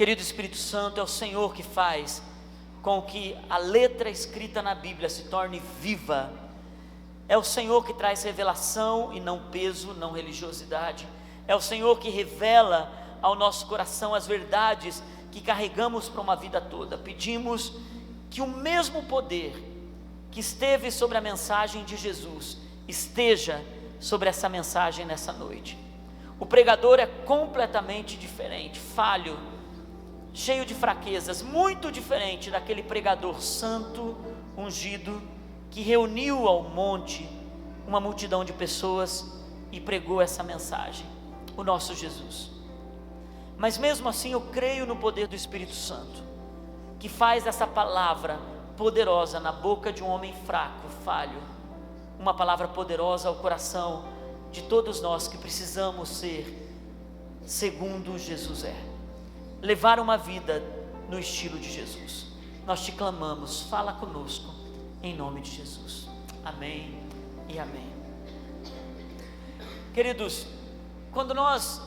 Querido Espírito Santo, é o Senhor que faz com que a letra escrita na Bíblia se torne viva. É o Senhor que traz revelação e não peso, não religiosidade. É o Senhor que revela ao nosso coração as verdades que carregamos para uma vida toda. Pedimos que o mesmo poder que esteve sobre a mensagem de Jesus esteja sobre essa mensagem nessa noite. O pregador é completamente diferente, falho, cheio de fraquezas, muito diferente daquele pregador santo, ungido, que reuniu ao monte uma multidão de pessoas e pregou essa mensagem, o nosso Jesus. Mas mesmo assim eu creio no poder do Espírito Santo, que faz essa palavra poderosa na boca de um homem fraco, falho, uma palavra poderosa ao coração de todos nós que precisamos ser segundo Jesus é, levar uma vida no estilo de Jesus. Nós te clamamos, fala conosco, em nome de Jesus, amém e amém. Queridos, quando nós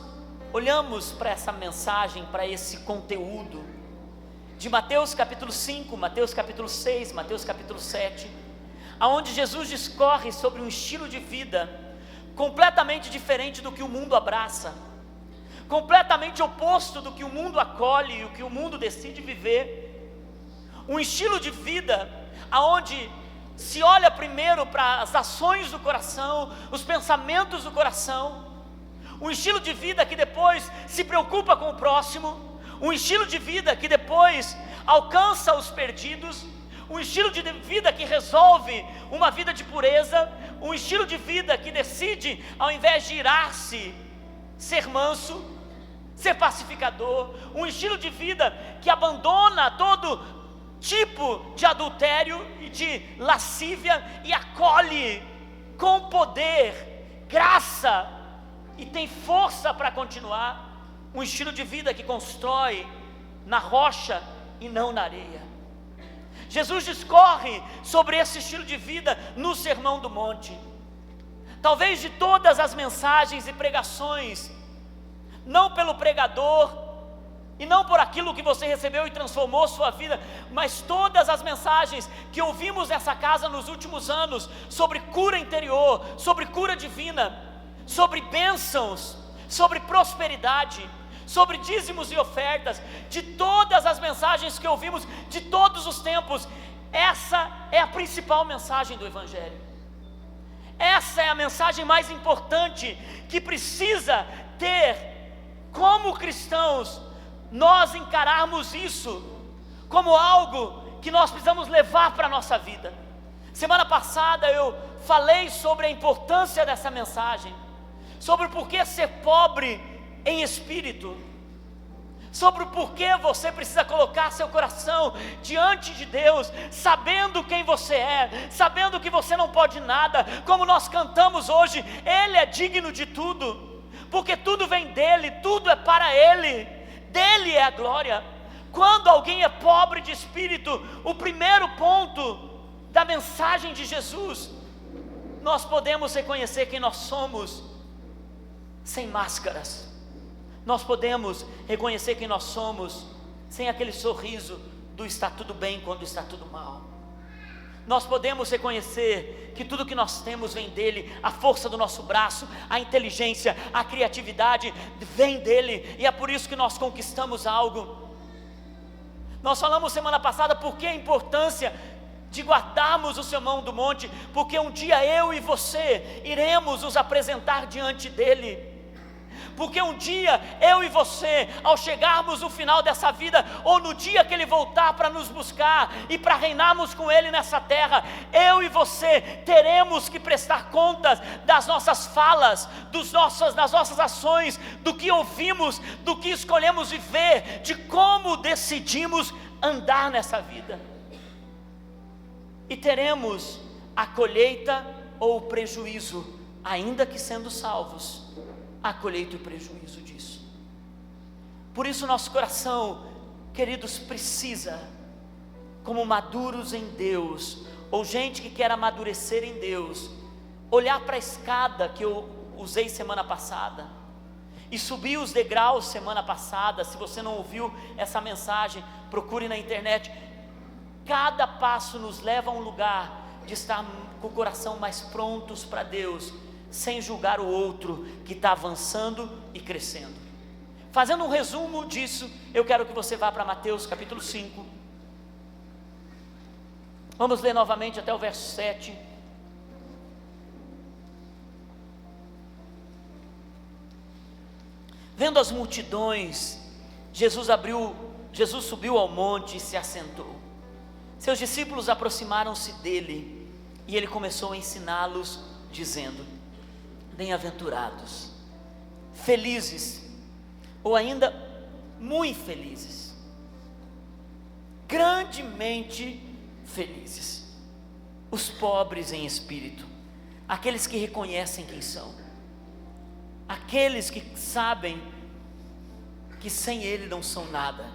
olhamos para essa mensagem, para esse conteúdo de Mateus capítulo 5, Mateus capítulo 6, Mateus capítulo 7, aonde Jesus discorre sobre um estilo de vida completamente diferente do que o mundo abraça, completamente oposto do que o mundo acolhe e o que o mundo decide viver, um estilo de vida aonde se olha primeiro para as ações do coração, os pensamentos do coração, um estilo de vida que depois se preocupa com o próximo, um estilo de vida que depois alcança os perdidos, um estilo de vida que resolve uma vida de pureza, um estilo de vida que decide, ao invés de irar-se, ser manso, ser pacificador, um estilo de vida que abandona todo tipo de adultério e de lascívia e acolhe com poder, graça e tem força para continuar, um estilo de vida que constrói na rocha e não na areia. Jesus discorre sobre esse estilo de vida no Sermão do Monte. Talvez de todas as mensagens e pregações, não pelo pregador e não por aquilo que você recebeu e transformou sua vida, mas todas as mensagens que ouvimos nessa casa nos últimos anos sobre cura interior, sobre cura divina, sobre bênçãos, sobre prosperidade, sobre dízimos e ofertas, de todas as mensagens que ouvimos de todos os tempos, essa é a principal mensagem do Evangelho. Essa é a mensagem mais importante que precisa ter, como cristãos, nós encararmos isso como algo que nós precisamos levar para a nossa vida. Semana passada eu falei sobre a importância dessa mensagem, sobre o porquê ser pobre em espírito, sobre o porquê você precisa colocar seu coração diante de Deus, sabendo quem você é, sabendo que você não pode nada, como nós cantamos hoje, Ele é digno de tudo, porque tudo vem dEle, tudo é para Ele, dEle é a glória. Quando alguém é pobre de espírito, o primeiro ponto da mensagem de Jesus, nós podemos reconhecer quem nós somos, sem máscaras. Nós podemos reconhecer quem nós somos, sem aquele sorriso do está tudo bem quando está tudo mal. Nós podemos reconhecer que tudo que nós temos vem dEle, a força do nosso braço, a inteligência, a criatividade vem dEle, e é por isso que nós conquistamos algo. Nós falamos semana passada por que a importância de guardarmos o Sermão do Monte, porque um dia eu e você iremos nos apresentar diante dEle. Porque um dia eu e você, ao chegarmos no final dessa vida, ou no dia que Ele voltar para nos buscar e para reinarmos com Ele nessa terra, eu e você teremos que prestar contas das nossas falas, das nossas ações, do que ouvimos, do que escolhemos viver, de como decidimos andar nessa vida. E teremos a colheita ou o prejuízo, ainda que sendo salvos, a colheita e o prejuízo disso. Por isso nosso coração, queridos, precisa, como maduros em Deus, ou gente que quer amadurecer em Deus, olhar para a escada que eu usei semana passada, e subi os degraus semana passada. Se você não ouviu essa mensagem, procure na internet. Cada passo nos leva a um lugar de estar com o coração mais prontos para Deus, sem julgar o outro que está avançando e crescendo. Fazendo um resumo disso, eu quero que você vá para Mateus capítulo 5. Vamos ler novamente até o verso 7. Vendo as multidões, Jesus subiu ao monte e se assentou. Seus discípulos aproximaram-se dele e ele começou a ensiná-los, dizendo: bem-aventurados, felizes, ou ainda muito felizes, grandemente felizes, os pobres em espírito, aqueles que reconhecem quem são, aqueles que sabem que sem Ele não são nada,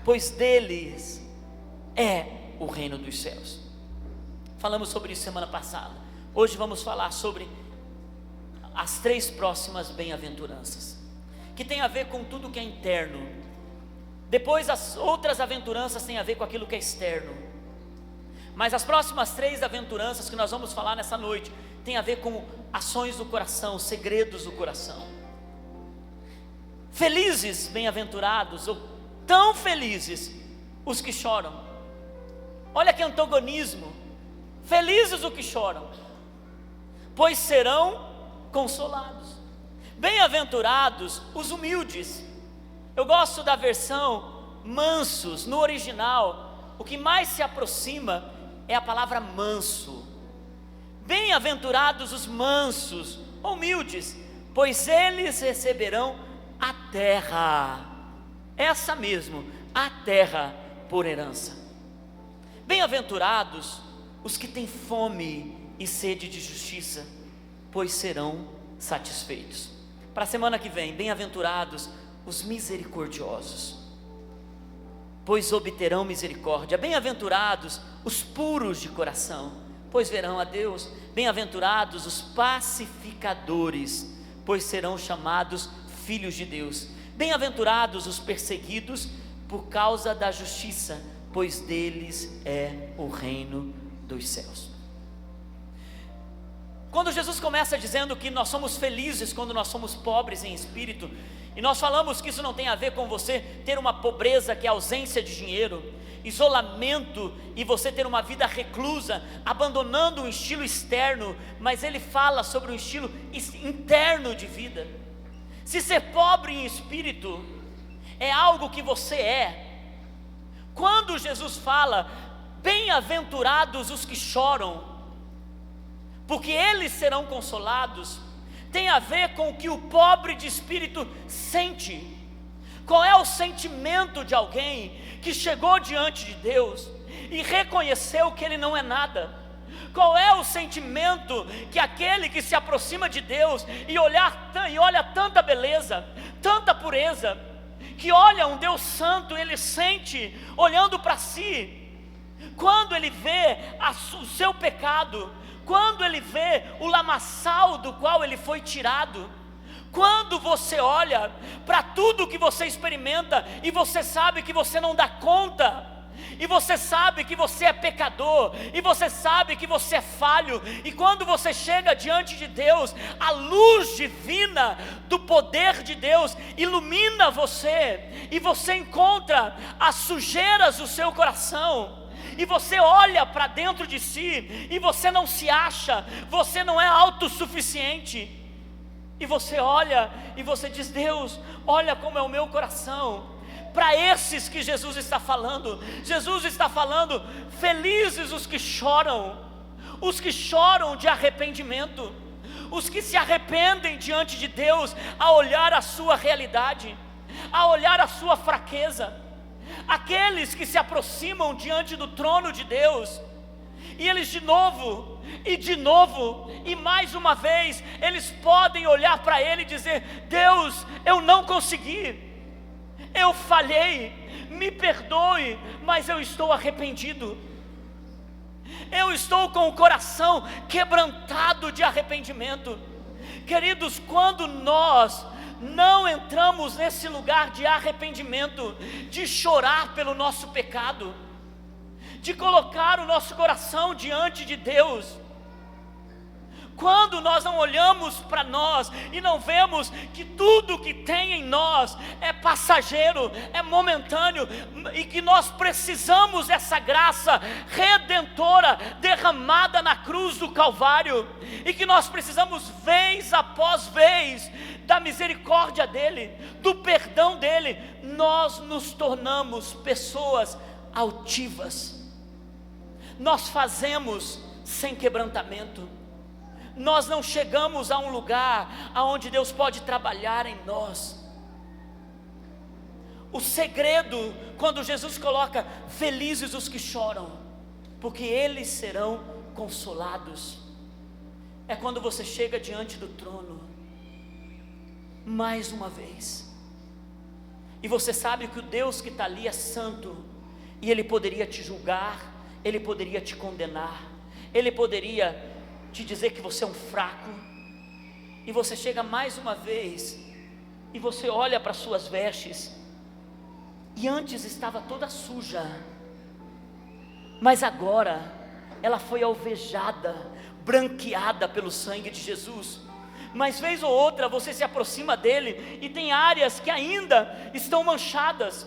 pois deles é o reino dos céus. Falamos sobre isso semana passada. Hoje vamos falar sobre as 3 próximas bem-aventuranças, que tem a ver com tudo que é interno. Depois as outras aventuranças têm a ver com aquilo que é externo, mas as próximas 3 aventuranças que nós vamos falar nessa noite tem a ver com ações do coração, segredos do coração. Felizes, bem-aventurados, ou tão felizes os que choram. Olha que antagonismo. Felizes os que choram, pois serão consolados. Bem-aventurados os humildes. Eu gosto da versão mansos. No original, o que mais se aproxima é a palavra manso. Bem-aventurados os mansos, humildes, pois eles receberão a terra, essa mesmo, a terra por herança. Bem-aventurados os que têm fome e sede de justiça, pois serão satisfeitos. Para a semana que vem, bem-aventurados os misericordiosos, pois obterão misericórdia. Bem-aventurados os puros de coração, pois verão a Deus. Bem-aventurados os pacificadores, pois serão chamados filhos de Deus. Bem-aventurados os perseguidos por causa da justiça, pois deles é o reino dos céus. Quando Jesus começa dizendo que nós somos felizes quando nós somos pobres em espírito, e nós falamos que isso não tem a ver com você ter uma pobreza que é ausência de dinheiro, isolamento e você ter uma vida reclusa, abandonando um estilo externo, mas ele fala sobre um estilo interno de vida. Se ser pobre em espírito é algo que você é, quando Jesus fala, bem-aventurados os que choram, porque eles serão consolados, tem a ver com o que o pobre de espírito sente. Qual é o sentimento de alguém que chegou diante de Deus e reconheceu que ele não é nada? Qual é o sentimento que aquele que se aproxima de Deus e olha tanta beleza, tanta pureza, que olha um Deus santo, ele sente olhando para si, quando ele vê o seu pecado, quando ele vê o lamaçal do qual ele foi tirado, quando você olha para tudo que você experimenta e você sabe que você não dá conta, e você sabe que você é pecador, e você sabe que você é falho, e quando você chega diante de Deus, a luz divina do poder de Deus ilumina você, e você encontra as sujeiras do seu coração, e você olha para dentro de si, e você não se acha, você não é autossuficiente, e você olha, e você diz: Deus, olha como é o meu coração. Para esses que Jesus está falando felizes os que choram de arrependimento, os que se arrependem diante de Deus, a olhar a sua realidade, a olhar a sua fraqueza, aqueles que se aproximam diante do trono de Deus, e eles de novo, e mais uma vez, eles podem olhar para Ele e dizer: Deus, eu não consegui, eu falhei, me perdoe, mas eu estou arrependido, eu estou com o coração quebrantado de arrependimento. Queridos, quando nós não entramos nesse lugar de arrependimento, de chorar pelo nosso pecado, de colocar o nosso coração diante de Deus, quando nós não olhamos para nós e não vemos que tudo que tem em nós é passageiro, é momentâneo, e que nós precisamos dessa graça redentora derramada na cruz do Calvário, e que nós precisamos vez após vez da misericórdia dEle, do perdão dEle, nós nos tornamos pessoas altivas, nós fazemos sem quebrantamento, nós não chegamos a um lugar aonde Deus pode trabalhar em nós. O segredo, quando Jesus coloca: felizes os que choram, porque eles serão consolados, é quando você chega diante do trono, mais uma vez, e você sabe que o Deus que está ali é santo, e Ele poderia te julgar, Ele poderia te condenar, Ele poderia te dizer que você é um fraco, e você chega mais uma vez, e você olha para suas vestes, e antes estava toda suja, mas agora ela foi alvejada, branqueada pelo sangue de Jesus. Mas vez ou outra você se aproxima dele, e tem áreas que ainda estão manchadas.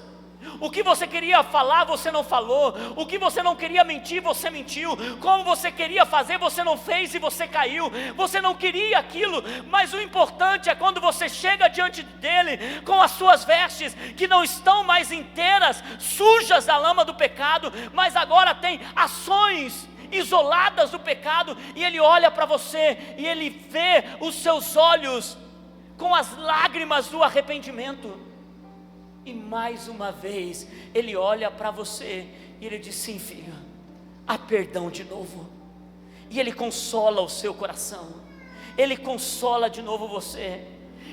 O que você queria falar, você não falou. O que você não queria mentir, você mentiu. Como você queria fazer, você não fez e você caiu. Você não queria aquilo, mas o importante é quando você chega diante dele com as suas vestes que não estão mais inteiras, sujas da lama do pecado, mas agora tem ações isoladas do pecado, e ele olha para você e ele vê os seus olhos com as lágrimas do arrependimento. E mais uma vez, Ele olha para você e Ele diz: sim, filho, há perdão de novo. E Ele consola o seu coração, Ele consola de novo você.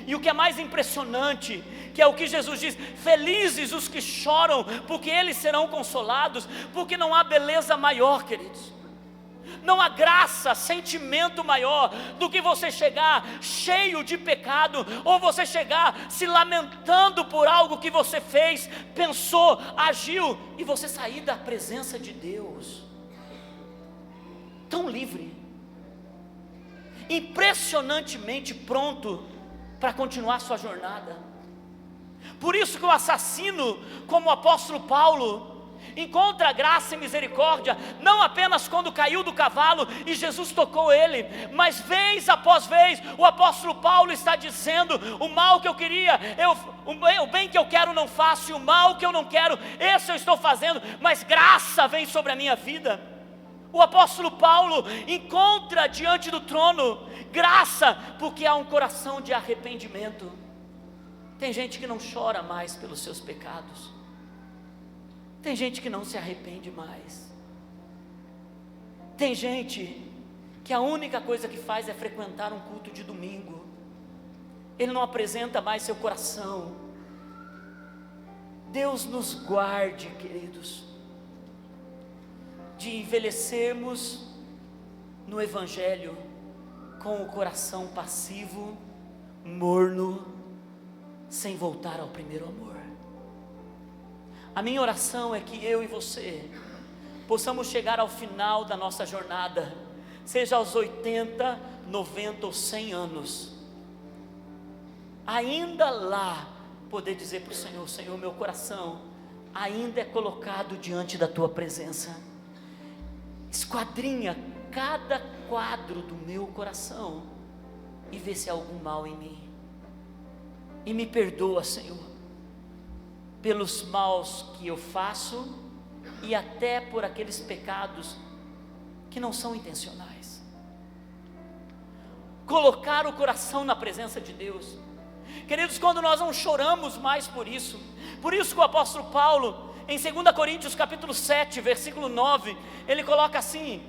E o que é mais impressionante, que é o que Jesus diz: felizes os que choram, porque eles serão consolados. Porque não há beleza maior, queridos, não há graça, sentimento maior do que você chegar cheio de pecado, ou você chegar se lamentando por algo que você fez, pensou, agiu, e você sair da presença de Deus tão livre, impressionantemente pronto para continuar sua jornada. Por isso que o assassino, como o apóstolo Paulo, encontra graça e misericórdia, não apenas quando caiu do cavalo e Jesus tocou ele, mas vez após vez, o apóstolo Paulo está dizendo: o mal que eu queria, o bem que eu quero não faço, e o mal que eu não quero, esse eu estou fazendo, mas graça vem sobre a minha vida. O apóstolo Paulo encontra diante do trono graça, porque há um coração de arrependimento. Tem gente que não chora mais pelos seus pecados, tem gente que não se arrepende mais, tem gente que a única coisa que faz é frequentar um culto de domingo, ele não apresenta mais seu coração. Deus nos guarde, queridos, de envelhecermos no Evangelho com o coração passivo, morno, sem voltar ao primeiro amor. A minha oração é que eu e você possamos chegar ao final da nossa jornada, seja aos 80, 90 ou 100 anos, ainda lá poder dizer para o Senhor: Senhor, meu coração ainda é colocado diante da Tua presença. Esquadrinha cada quadro do meu coração e vê se há algum mal em mim, e me perdoa, Senhor, pelos maus que eu faço, e até por aqueles pecados que não são intencionais. Colocar o coração na presença de Deus, queridos, quando nós não choramos mais por isso que o apóstolo Paulo, em 2 Coríntios capítulo 7, versículo 9, ele coloca assim,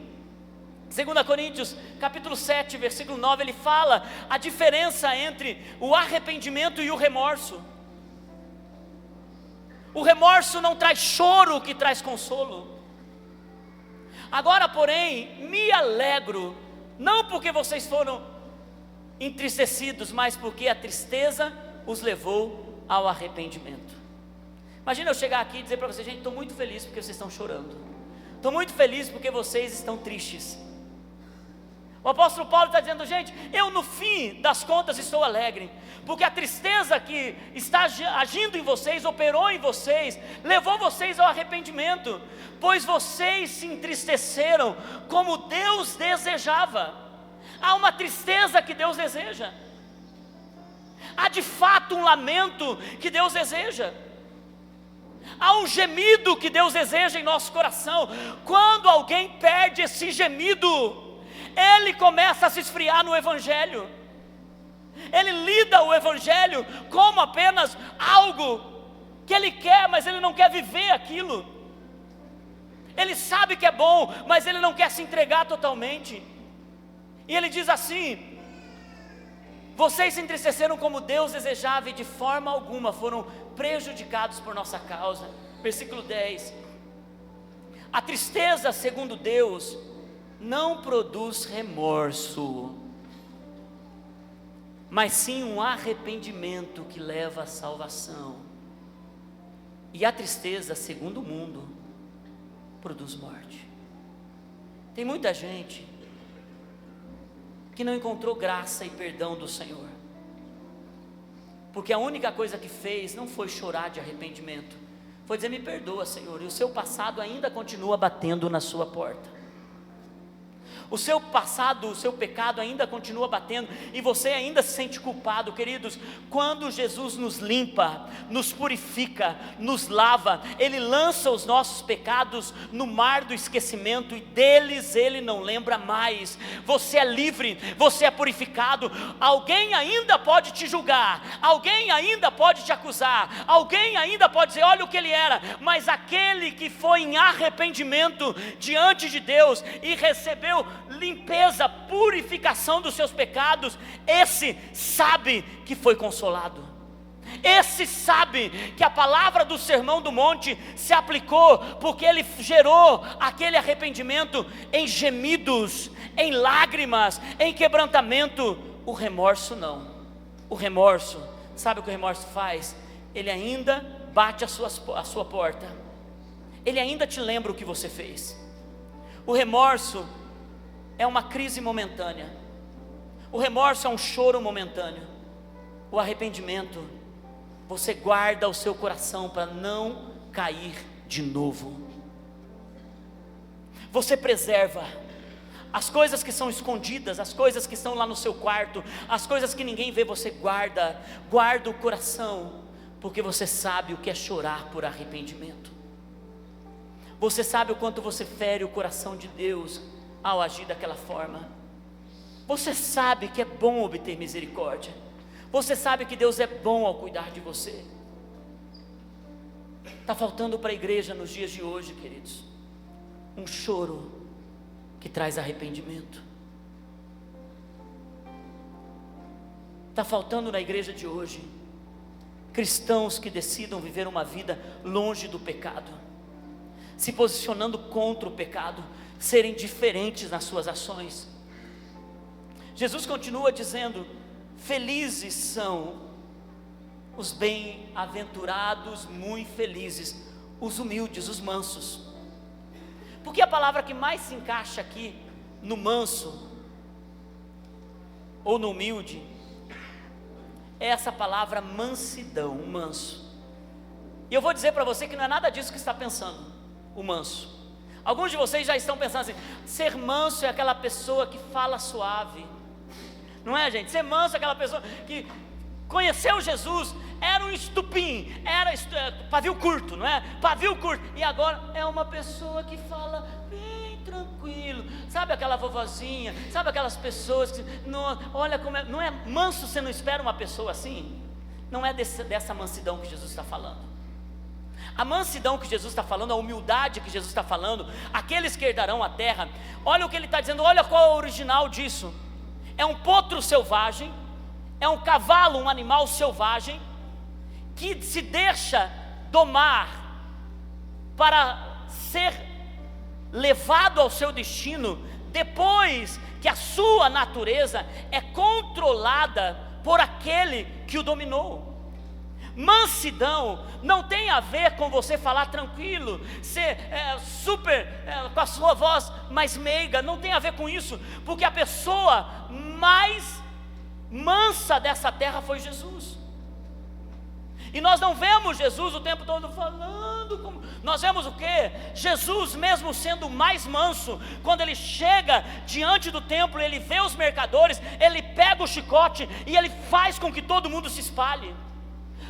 2 Coríntios capítulo 7, versículo 9, ele fala a diferença entre o arrependimento e o remorso. O remorso não traz choro, que traz consolo. Agora, porém, me alegro, não porque vocês foram entristecidos, mas porque a tristeza os levou ao arrependimento. Imagina eu chegar aqui e dizer para vocês: gente, estou muito feliz porque vocês estão chorando, estou muito feliz porque vocês estão tristes. O apóstolo Paulo está dizendo: gente, eu no fim das contas estou alegre, porque a tristeza que está agindo em vocês, operou em vocês, levou vocês ao arrependimento, pois vocês se entristeceram como Deus desejava. Há uma tristeza que Deus deseja, há de fato um lamento que Deus deseja, há um gemido que Deus deseja em nosso coração. Quando alguém perde esse gemido, ele começa a se esfriar no Evangelho, ele lida o Evangelho como apenas algo que ele quer, mas ele não quer viver aquilo. Ele sabe que é bom, mas ele não quer se entregar totalmente. E ele diz assim: vocês se entristeceram como Deus desejava, e de forma alguma foram prejudicados por nossa causa. Versículo 10: a tristeza, segundo Deus, não produz remorso, mas sim um arrependimento que leva à salvação. E a tristeza, segundo o mundo, produz morte. Tem muita gente que não encontrou graça e perdão do Senhor, porque a única coisa que fez não foi chorar de arrependimento, foi dizer: me perdoa, Senhor, e o seu passado ainda continua batendo na sua porta. O seu passado, o seu pecado ainda continua batendo, e você ainda se sente culpado. Queridos, quando Jesus nos limpa, nos purifica, nos lava, Ele lança os nossos pecados no mar do esquecimento, e deles Ele não lembra mais. Você é livre, você é purificado. Alguém ainda pode te julgar, alguém ainda pode te acusar, alguém ainda pode dizer: olha o que ele era, mas aquele que foi em arrependimento diante de Deus e recebeu limpeza, purificação dos seus pecados, esse sabe que foi consolado, esse sabe que a palavra do Sermão do Monte se aplicou, porque ele gerou aquele arrependimento em gemidos, em lágrimas, em quebrantamento. O remorso não. O remorso, sabe o que o remorso faz? Ele ainda bate a sua porta, ele ainda te lembra o que você fez. O remorso é uma crise momentânea, o remorso é um choro momentâneo. O arrependimento, você guarda o seu coração para não cair de novo. Você preserva as coisas que são escondidas, as coisas que estão lá no seu quarto, as coisas que ninguém vê. Você guarda o coração, porque você sabe o que é chorar por arrependimento. Você sabe o quanto você fere o coração de Deus ao agir daquela forma. Você sabe que é bom obter misericórdia, você sabe que Deus é bom ao cuidar de você. Está faltando para a igreja nos dias de hoje, queridos, um choro que traz arrependimento. Está faltando na igreja de hoje cristãos que decidam viver uma vida longe do pecado, se posicionando contra o pecado, serem diferentes nas suas ações. Jesus continua dizendo: felizes são os bem-aventurados, muito felizes, os humildes, os mansos. Porque a palavra que mais se encaixa aqui no manso ou no humilde é essa palavra mansidão, o manso. E eu vou dizer para você que não é nada disso que está pensando o manso. Alguns de vocês já estão pensando assim: ser manso é aquela pessoa que fala suave. Não é, gente? Ser manso é aquela pessoa que conheceu Jesus, era um estupim, era pavio curto, não é? Pavio curto, e agora é uma pessoa que fala bem tranquilo. Sabe aquela vovozinha, sabe aquelas pessoas que, não, olha como é, não é manso, você não espera uma pessoa assim? Não é dessa mansidão que Jesus está falando. A mansidão que Jesus está falando, a humildade que Jesus está falando, aqueles que herdarão a terra, olha o que ele está dizendo, olha qual é o original disso. É um potro selvagem, é um cavalo, um animal selvagem, que se deixa domar para ser levado ao seu destino, depois que a sua natureza é controlada por aquele que o dominou. Mansidão não tem a ver com você falar tranquilo, ser com a sua voz mais meiga, não tem a ver com isso, porque a pessoa mais mansa dessa terra foi Jesus. E nós não vemos Jesus o tempo todo falando, nós vemos o quê? Jesus mesmo sendo mais manso, quando ele chega diante do templo, ele vê os mercadores, ele pega o chicote e ele faz com que todo mundo se espalhe.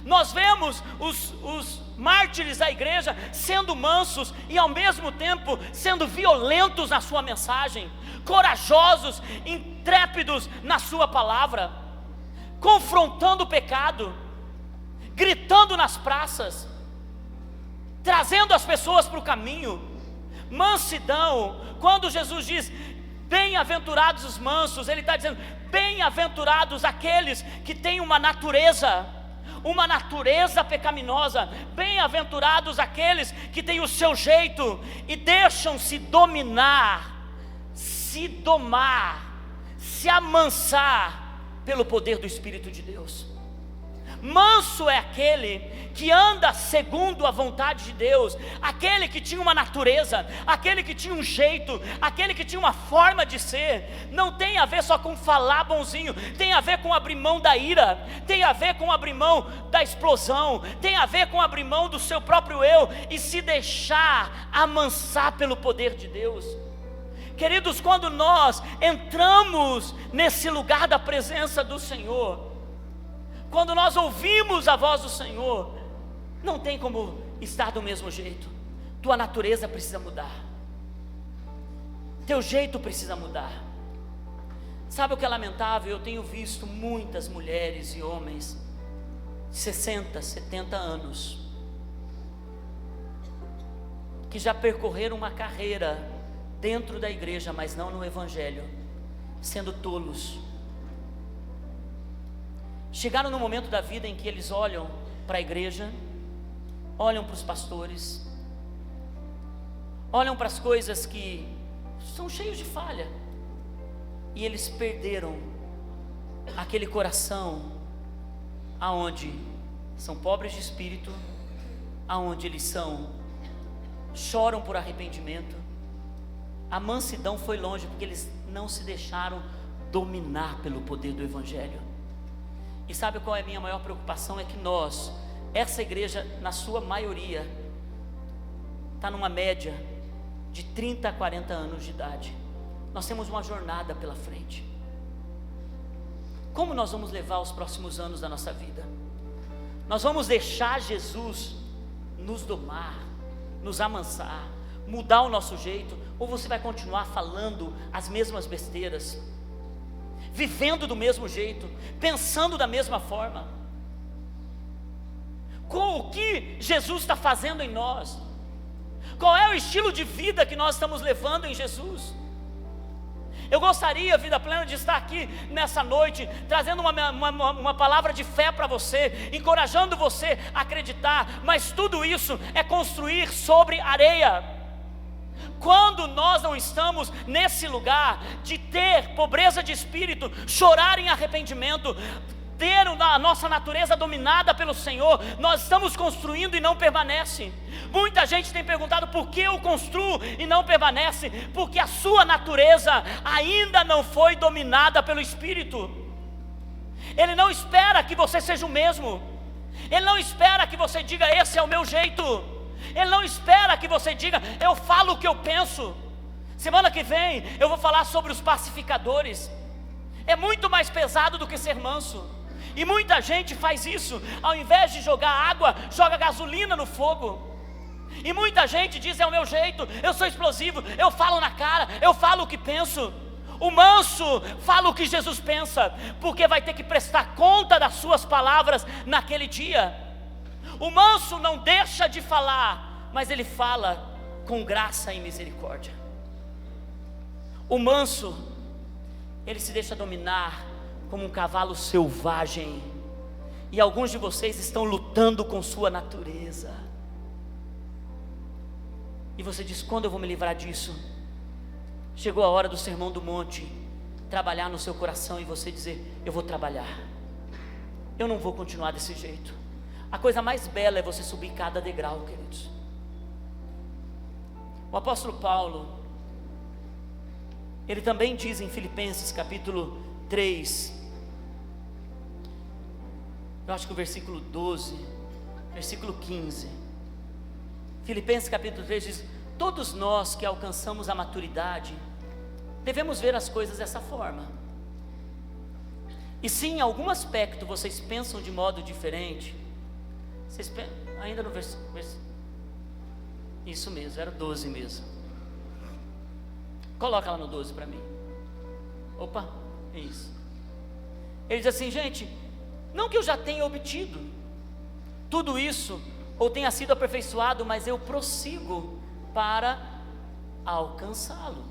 Nós vemos os mártires da igreja sendo mansos e ao mesmo tempo sendo violentos na sua mensagem, corajosos, intrépidos na sua palavra, confrontando o pecado, gritando nas praças, trazendo as pessoas para o caminho. Mansidão, quando Jesus diz bem-aventurados os mansos, ele está dizendo bem-aventurados aqueles que têm uma natureza pecaminosa, bem-aventurados aqueles que têm o seu jeito e deixam-se dominar, se domar, se amansar pelo poder do Espírito de Deus. Manso é aquele que anda segundo a vontade de Deus, aquele que tinha uma natureza, aquele que tinha um jeito, aquele que tinha uma forma de ser. Não tem a ver só com falar bonzinho, tem a ver com abrir mão da ira, tem a ver com abrir mão da explosão, tem a ver com abrir mão do seu próprio eu e se deixar amansar pelo poder de Deus. Queridos, quando nós entramos nesse lugar da presença do Senhor, quando nós ouvimos a voz do Senhor, não tem como estar do mesmo jeito. Tua natureza precisa mudar, teu jeito precisa mudar. Sabe o que é lamentável? Eu tenho visto muitas mulheres e homens de 60, 70 anos que já percorreram uma carreira dentro da igreja, mas não no Evangelho, sendo tolos. Chegaram no momento da vida em que eles olham para a igreja, olham para os pastores, olham para as coisas que são cheios de falha, e eles perderam aquele coração aonde são pobres de espírito, aonde eles choram por arrependimento. A mansidão foi longe, porque eles não se deixaram dominar pelo poder do Evangelho. E sabe qual é a minha maior preocupação? É que nós, essa igreja, na sua maioria, está numa média de 30 a 40 anos de idade. Nós temos uma jornada pela frente. Como nós vamos levar os próximos anos da nossa vida? Nós vamos deixar Jesus nos domar, nos amansar, mudar o nosso jeito? Ou você vai continuar falando as mesmas besteiras, vivendo do mesmo jeito, pensando da mesma forma? Com o que Jesus está fazendo em nós? Qual é o estilo de vida que nós estamos levando em Jesus? Eu gostaria, Vida Plena, de estar aqui nessa noite, trazendo uma palavra de fé para você, encorajando você a acreditar, mas tudo isso é construir sobre areia. Quando nós não estamos nesse lugar de ter pobreza de espírito, chorar em arrependimento, ter a nossa natureza dominada pelo Senhor, nós estamos construindo e não permanece. Muita gente tem perguntado por que eu construo e não permanece, porque a sua natureza ainda não foi dominada pelo Espírito. Ele não espera que você seja o mesmo, Ele não espera que você diga esse é o meu jeito, Ele não espera que você diga eu falo o que eu penso. Semana que vem eu vou falar sobre os pacificadores. É muito mais pesado do que ser manso. E muita gente faz isso, ao invés de jogar água, joga gasolina no fogo. E muita gente diz é o meu jeito, eu sou explosivo, eu falo na cara, eu falo o que penso. O manso fala o que Jesus pensa, porque vai ter que prestar conta das suas palavras naquele dia. O manso não deixa de falar, mas ele fala com graça e misericórdia. O manso, ele se deixa dominar como um cavalo selvagem, e alguns de vocês estão lutando com sua natureza, e você diz, quando eu vou me livrar disso? Chegou a hora do Sermão do Monte trabalhar no seu coração, e você dizer, eu vou trabalhar, eu não vou continuar desse jeito. A coisa mais bela é você subir cada degrau, queridos. O apóstolo Paulo, ele também diz em Filipenses capítulo 3, eu acho que o versículo 12, versículo 15, Filipenses capítulo 3 diz: todos nós que alcançamos a maturidade, devemos ver as coisas dessa forma. E se em algum aspecto vocês pensam de modo diferente, ainda no isso mesmo, era 12 mesmo. Coloca lá no 12 para mim. Opa, é isso. Ele diz assim: gente, não que eu já tenha obtido tudo isso, ou tenha sido aperfeiçoado, mas eu prossigo para alcançá-lo,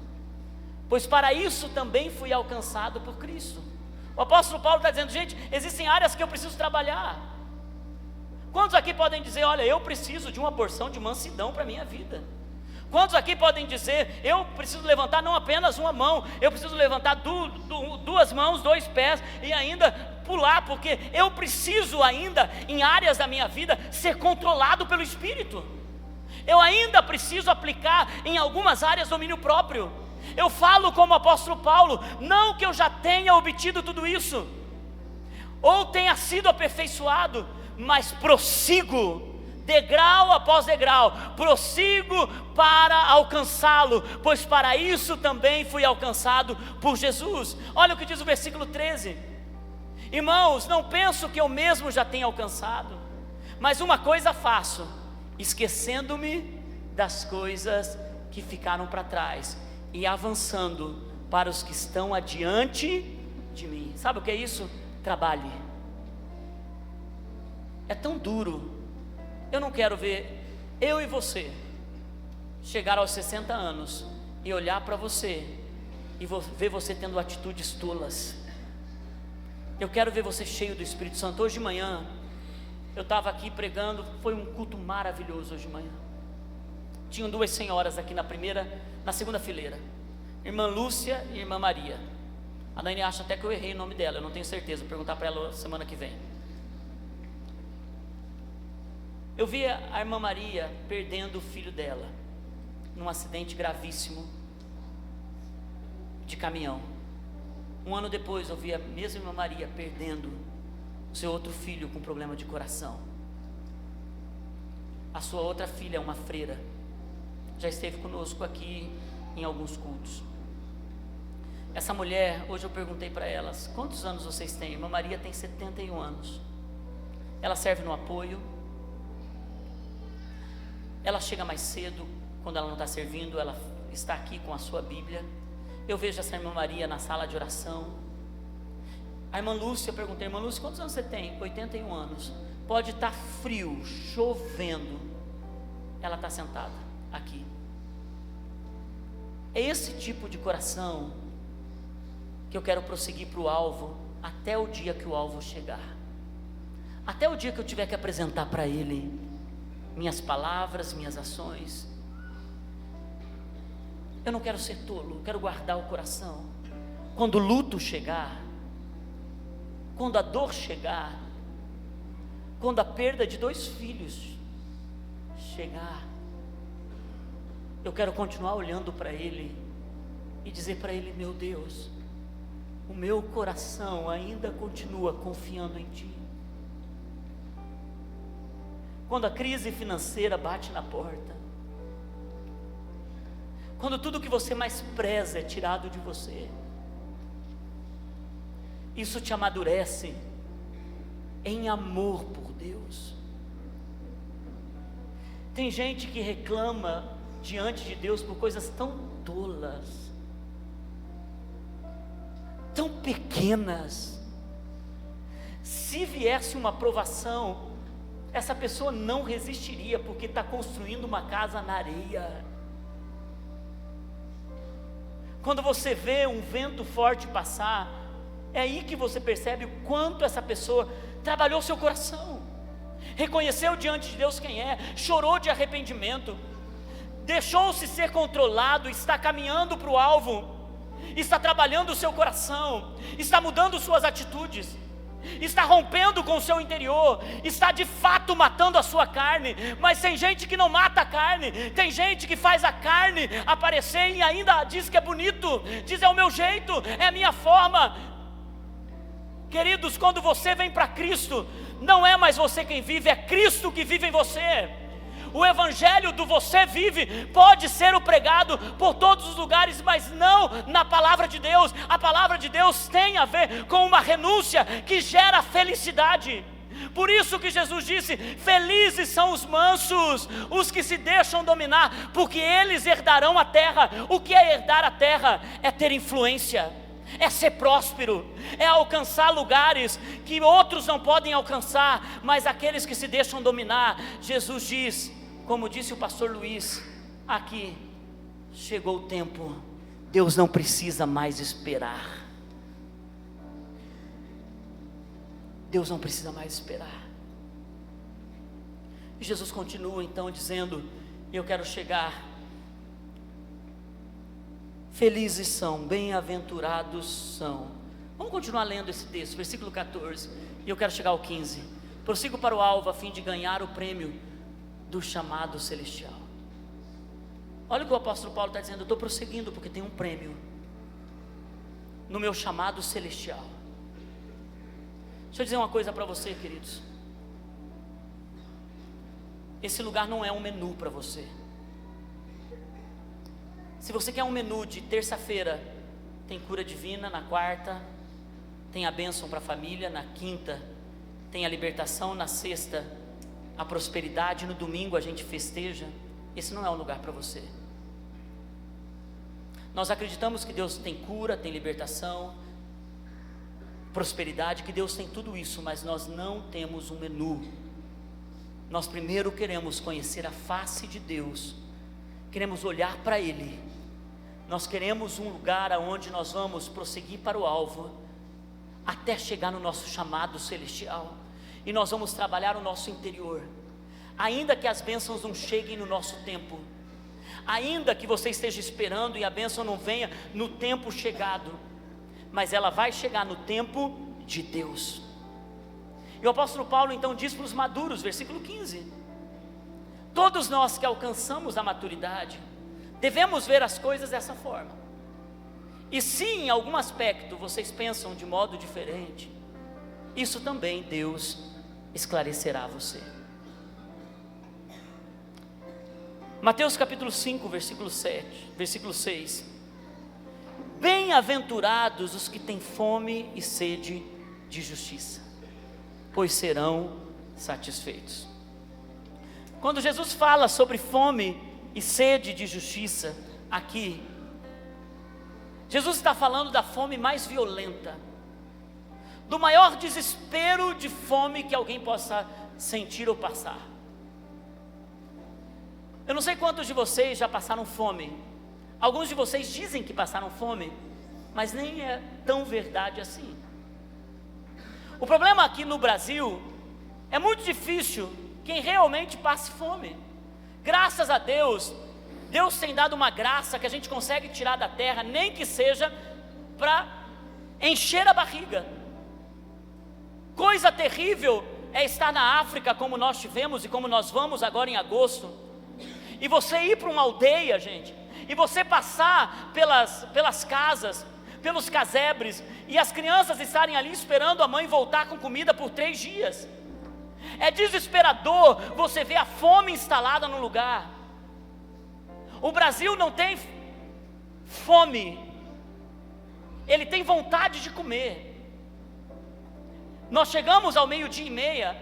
pois para isso também fui alcançado por Cristo. O apóstolo Paulo está dizendo: gente, existem áreas que eu preciso trabalhar. Quantos aqui podem dizer: olha, eu preciso de uma porção de mansidão para a minha vida? Quantos aqui podem dizer: eu preciso levantar não apenas uma mão, eu preciso levantar duas mãos, 2 pés e ainda pular, porque eu preciso ainda, em áreas da minha vida, ser controlado pelo Espírito. Eu ainda preciso aplicar em algumas áreas domínio próprio. Eu falo como o apóstolo Paulo: não que eu já tenha obtido tudo isso, ou tenha sido aperfeiçoado, mas prossigo, degrau após degrau, prossigo para alcançá-lo, pois para isso também fui alcançado por Jesus. Olha o que diz o versículo 13: irmãos, não penso que eu mesmo já tenha alcançado, mas uma coisa faço, esquecendo-me das coisas que ficaram para trás e avançando para os que estão adiante de mim. Sabe o que é isso? Trabalhe. É tão duro. Eu não quero ver eu e você chegar aos 60 anos e olhar para você e ver você tendo atitudes tolas. Eu quero ver você cheio do Espírito Santo. Hoje de manhã eu estava aqui pregando, foi um culto maravilhoso hoje de manhã. Tinham 2 senhoras aqui na segunda fileira, irmã Lúcia e irmã Maria. A Dani acha até que eu errei o nome dela, eu não tenho certeza, vou perguntar para ela semana que vem. Eu vi a irmã Maria perdendo o filho dela num acidente gravíssimo de caminhão. Um ano depois eu vi a mesma irmã Maria perdendo o seu outro filho com problema de coração. A sua outra filha é uma freira, já esteve conosco aqui em alguns cultos. Essa mulher, hoje eu perguntei para elas: quantos anos vocês têm? A irmã Maria tem 71 anos. Ela serve no apoio. Ela chega mais cedo, quando ela não está servindo, ela está aqui com a sua Bíblia. Eu vejo essa irmã Maria na sala de oração. A irmã Lúcia, eu perguntei: irmã Lúcia, quantos anos você tem? 81 anos. Pode estar frio, chovendo, ela está sentada aqui. É esse tipo de coração que eu quero prosseguir para o alvo, até o dia que o alvo chegar, até o dia que eu tiver que apresentar para Ele minhas palavras, minhas ações. Eu não quero ser tolo, eu quero guardar o coração. Quando o luto chegar, quando a dor chegar, quando a perda de 2 filhos chegar, eu quero continuar olhando para Ele e dizer para Ele: meu Deus, o meu coração ainda continua confiando em Ti. Quando a crise financeira bate na porta, quando tudo que você mais preza é tirado de você, isso te amadurece em amor por Deus. Tem gente que reclama diante de Deus por coisas tão tolas, tão pequenas. Se viesse uma provação, essa pessoa não resistiria, porque está construindo uma casa na areia. Quando você vê um vento forte passar, é aí que você percebe o quanto essa pessoa trabalhou seu coração, reconheceu diante de Deus quem é, chorou de arrependimento, deixou-se ser controlado, está caminhando para o alvo, está trabalhando o seu coração, está mudando suas atitudes. está rompendo com o seu interior, está de fato matando a sua carne. Mas tem gente que não mata a carne, tem gente que faz a carne aparecer e ainda diz que é bonito, diz é o meu jeito, é a minha forma. Queridos, quando você vem para Cristo, não é mais você quem vive, é Cristo que vive em você. O evangelho do você vive pode ser o pregado por todos os lugares, mas não na palavra de Deus. A palavra de Deus tem a ver com uma renúncia que gera felicidade. Por isso que Jesus disse: felizes são os mansos, os que se deixam dominar, porque eles herdarão a terra. O que é herdar a terra? É ter influência, é ser próspero, é alcançar lugares que outros não podem alcançar. Mas aqueles que se deixam dominar, Jesus diz, como disse o pastor Luiz aqui, chegou o tempo, Deus não precisa mais esperar. Deus não precisa mais esperar. E Jesus continua então dizendo: eu quero chegar. Felizes são, bem-aventurados são. Vamos continuar lendo esse texto, versículo 14, e eu quero chegar ao 15. Prossigo para o alvo a fim de ganhar o prêmio do chamado celestial. Olha o que o apóstolo Paulo está dizendo: eu estou prosseguindo porque tem um prêmio no meu chamado celestial. Deixa eu dizer uma coisa para você, queridos. Esse lugar não é um menu para você. Se você quer um menu de terça-feira, tem cura divina, na quarta tem a bênção para a família, na quinta tem a libertação, na sexta a prosperidade, no domingo a gente festeja. Esse não é um lugar para você. Nós acreditamos que Deus tem cura, tem libertação, prosperidade, que Deus tem tudo isso, mas nós não temos um menu. Nós primeiro queremos conhecer a face de Deus, queremos olhar para Ele, nós queremos um lugar aonde nós vamos prosseguir para o alvo, até chegar no nosso chamado celestial, e nós vamos trabalhar o nosso interior, ainda que as bênçãos não cheguem no nosso tempo, ainda que você esteja esperando e a bênção não venha no tempo chegado, mas ela vai chegar no tempo de Deus. E o apóstolo Paulo então diz para os maduros, versículo 15: todos nós que alcançamos a maturidade, devemos ver as coisas dessa forma. E se em algum aspecto vocês pensam de modo diferente, isso também Deus esclarecerá a você. Mateus capítulo 5, versículo 6: bem-aventurados os que têm fome e sede de justiça, pois serão satisfeitos. Quando Jesus fala sobre fome e sede de justiça aqui, Jesus está falando da fome mais violenta, do maior desespero de fome que alguém possa sentir ou passar. Eu não sei quantos de vocês já passaram fome. Alguns de vocês dizem que passaram fome, mas nem é tão verdade assim. O problema aqui no Brasil, é muito difícil quem realmente passe fome. Graças a Deus, Deus tem dado uma graça que a gente consegue tirar da terra, nem que seja para encher a barriga. Coisa terrível é estar na África, como nós tivemos e como nós vamos agora em agosto, e você ir para uma aldeia, gente, e você passar pelas casas, pelos casebres, e as crianças estarem ali esperando a mãe voltar com comida por 3 dias. É desesperador você ver a fome instalada no lugar. O Brasil não tem fome, ele tem vontade de comer. Nós chegamos ao 12:30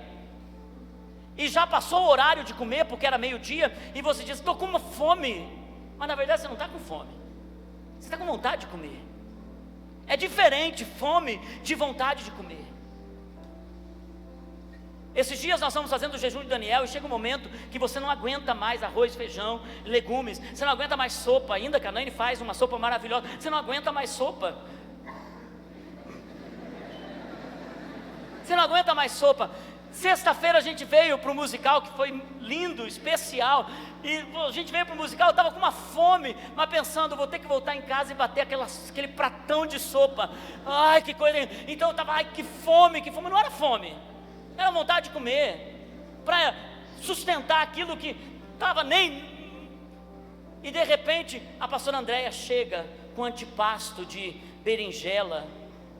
e já passou o horário de comer, porque era 12:00, e você diz: estou com uma fome, mas na verdade você não está com fome, você está com vontade de comer. É diferente fome de vontade de comer. Esses dias nós estamos fazendo o jejum de Daniel, e chega um momento que você não aguenta mais arroz, feijão, legumes, você não aguenta mais sopa, ainda que a Naine faz uma sopa maravilhosa, você não aguenta mais sopa. Você não aguenta mais sopa. Sexta-feira a gente veio para o musical, que foi lindo, especial, e a gente veio para o musical, eu estava com uma fome, mas pensando, vou ter que voltar em casa e bater aquele pratão de sopa, ai que coisa, então eu estava, ai que fome, não era fome, era vontade de comer, para sustentar aquilo que estava e de repente a pastora Andréia chega com antipasto de berinjela,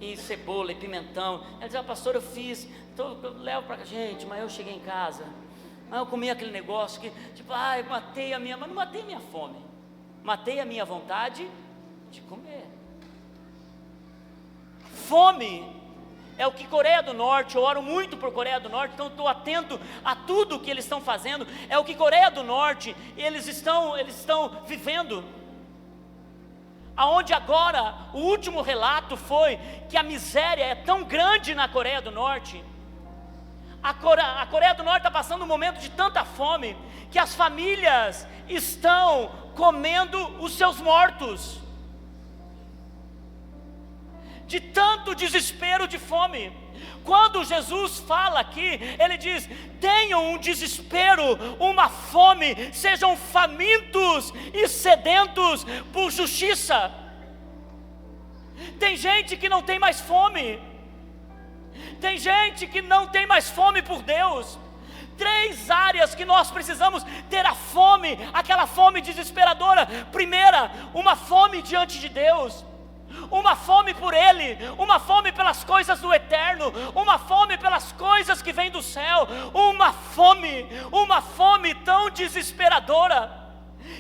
e cebola e pimentão. Ela diz: pastor, eu fiz, então eu levo para a gente, mas eu cheguei em casa, mas eu comi aquele negócio que, tipo, eu matei mas não matei a minha fome, matei a minha vontade de comer. Fome é o que Coreia do Norte, eu oro muito por Coreia do Norte, então estou atento a tudo que eles estão fazendo, é o que Coreia do Norte, eles estão vivendo, aonde agora, o último relato foi que a miséria é tão grande na Coreia do Norte, a Coreia do Norte está passando um momento de tanta fome, que as famílias estão comendo os seus mortos, de tanto desespero de fome. Quando Jesus fala aqui, Ele diz: tenham um desespero, uma fome, sejam famintos e sedentos por justiça. Tem gente que não tem mais fome, tem gente que não tem mais fome por Deus. 3 áreas que nós precisamos ter a fome, aquela fome desesperadora. Primeira, uma fome diante de Deus, uma fome por Ele, uma fome pelas coisas do eterno, uma fome pelas coisas que vêm do céu, uma fome tão desesperadora,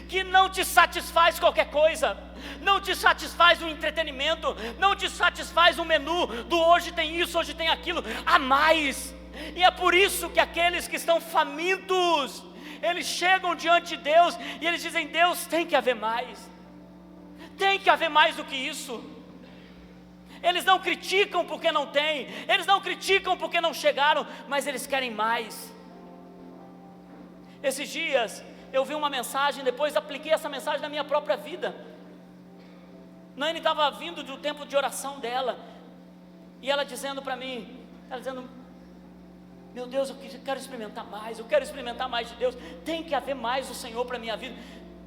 que não te satisfaz qualquer coisa, não te satisfaz um entretenimento, não te satisfaz um menu do hoje tem isso, hoje tem aquilo, há mais. E é por isso que aqueles que estão famintos, eles chegam diante de Deus e eles dizem: Deus, tem que haver mais, tem que haver mais do que isso. Eles não criticam porque não tem, eles não criticam porque não chegaram, mas eles querem mais. Esses dias eu vi uma mensagem, depois apliquei essa mensagem na minha própria vida. Naine estava vindo do tempo de oração dela, e ela dizendo para mim, meu Deus, eu quero experimentar mais, eu quero experimentar mais de Deus, tem que haver mais do Senhor para a minha vida.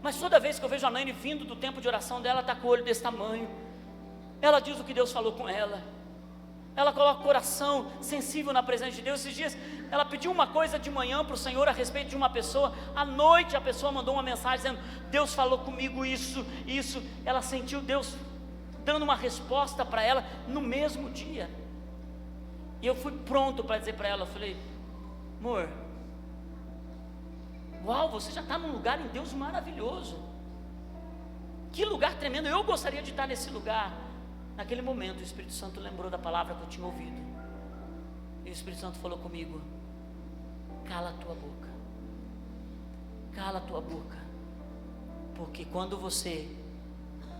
Mas toda vez que eu vejo a Naine vindo do tempo de oração dela, está com o olho desse tamanho. Ela diz o que Deus falou com ela, ela coloca o coração sensível na presença de Deus. Esses dias ela pediu uma coisa de manhã para o Senhor a respeito de uma pessoa, à noite a pessoa mandou uma mensagem dizendo: Deus falou comigo isso. Ela sentiu Deus dando uma resposta para ela no mesmo dia, e eu fui pronto para dizer para ela, eu falei: amor, uau, você já está num lugar em Deus maravilhoso, que lugar tremendo, eu gostaria de estar nesse lugar. Naquele momento o Espírito Santo lembrou da palavra que eu tinha ouvido, e o Espírito Santo falou comigo: cala a tua boca, cala a tua boca, porque quando você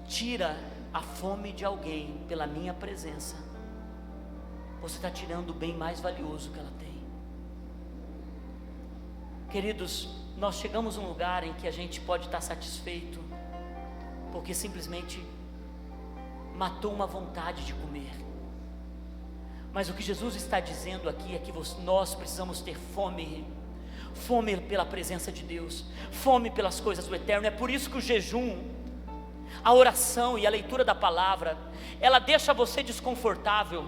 tira a fome de alguém pela minha presença, você está tirando o bem mais valioso que ela tem. Queridos, nós chegamos a um lugar em que a gente pode estar satisfeito, porque simplesmente matou uma vontade de comer. Mas o que Jesus está dizendo aqui é que nós precisamos ter fome pela presença de Deus, fome pelas coisas do eterno. É por isso que o jejum, a oração e a leitura da palavra, ela deixa você desconfortável.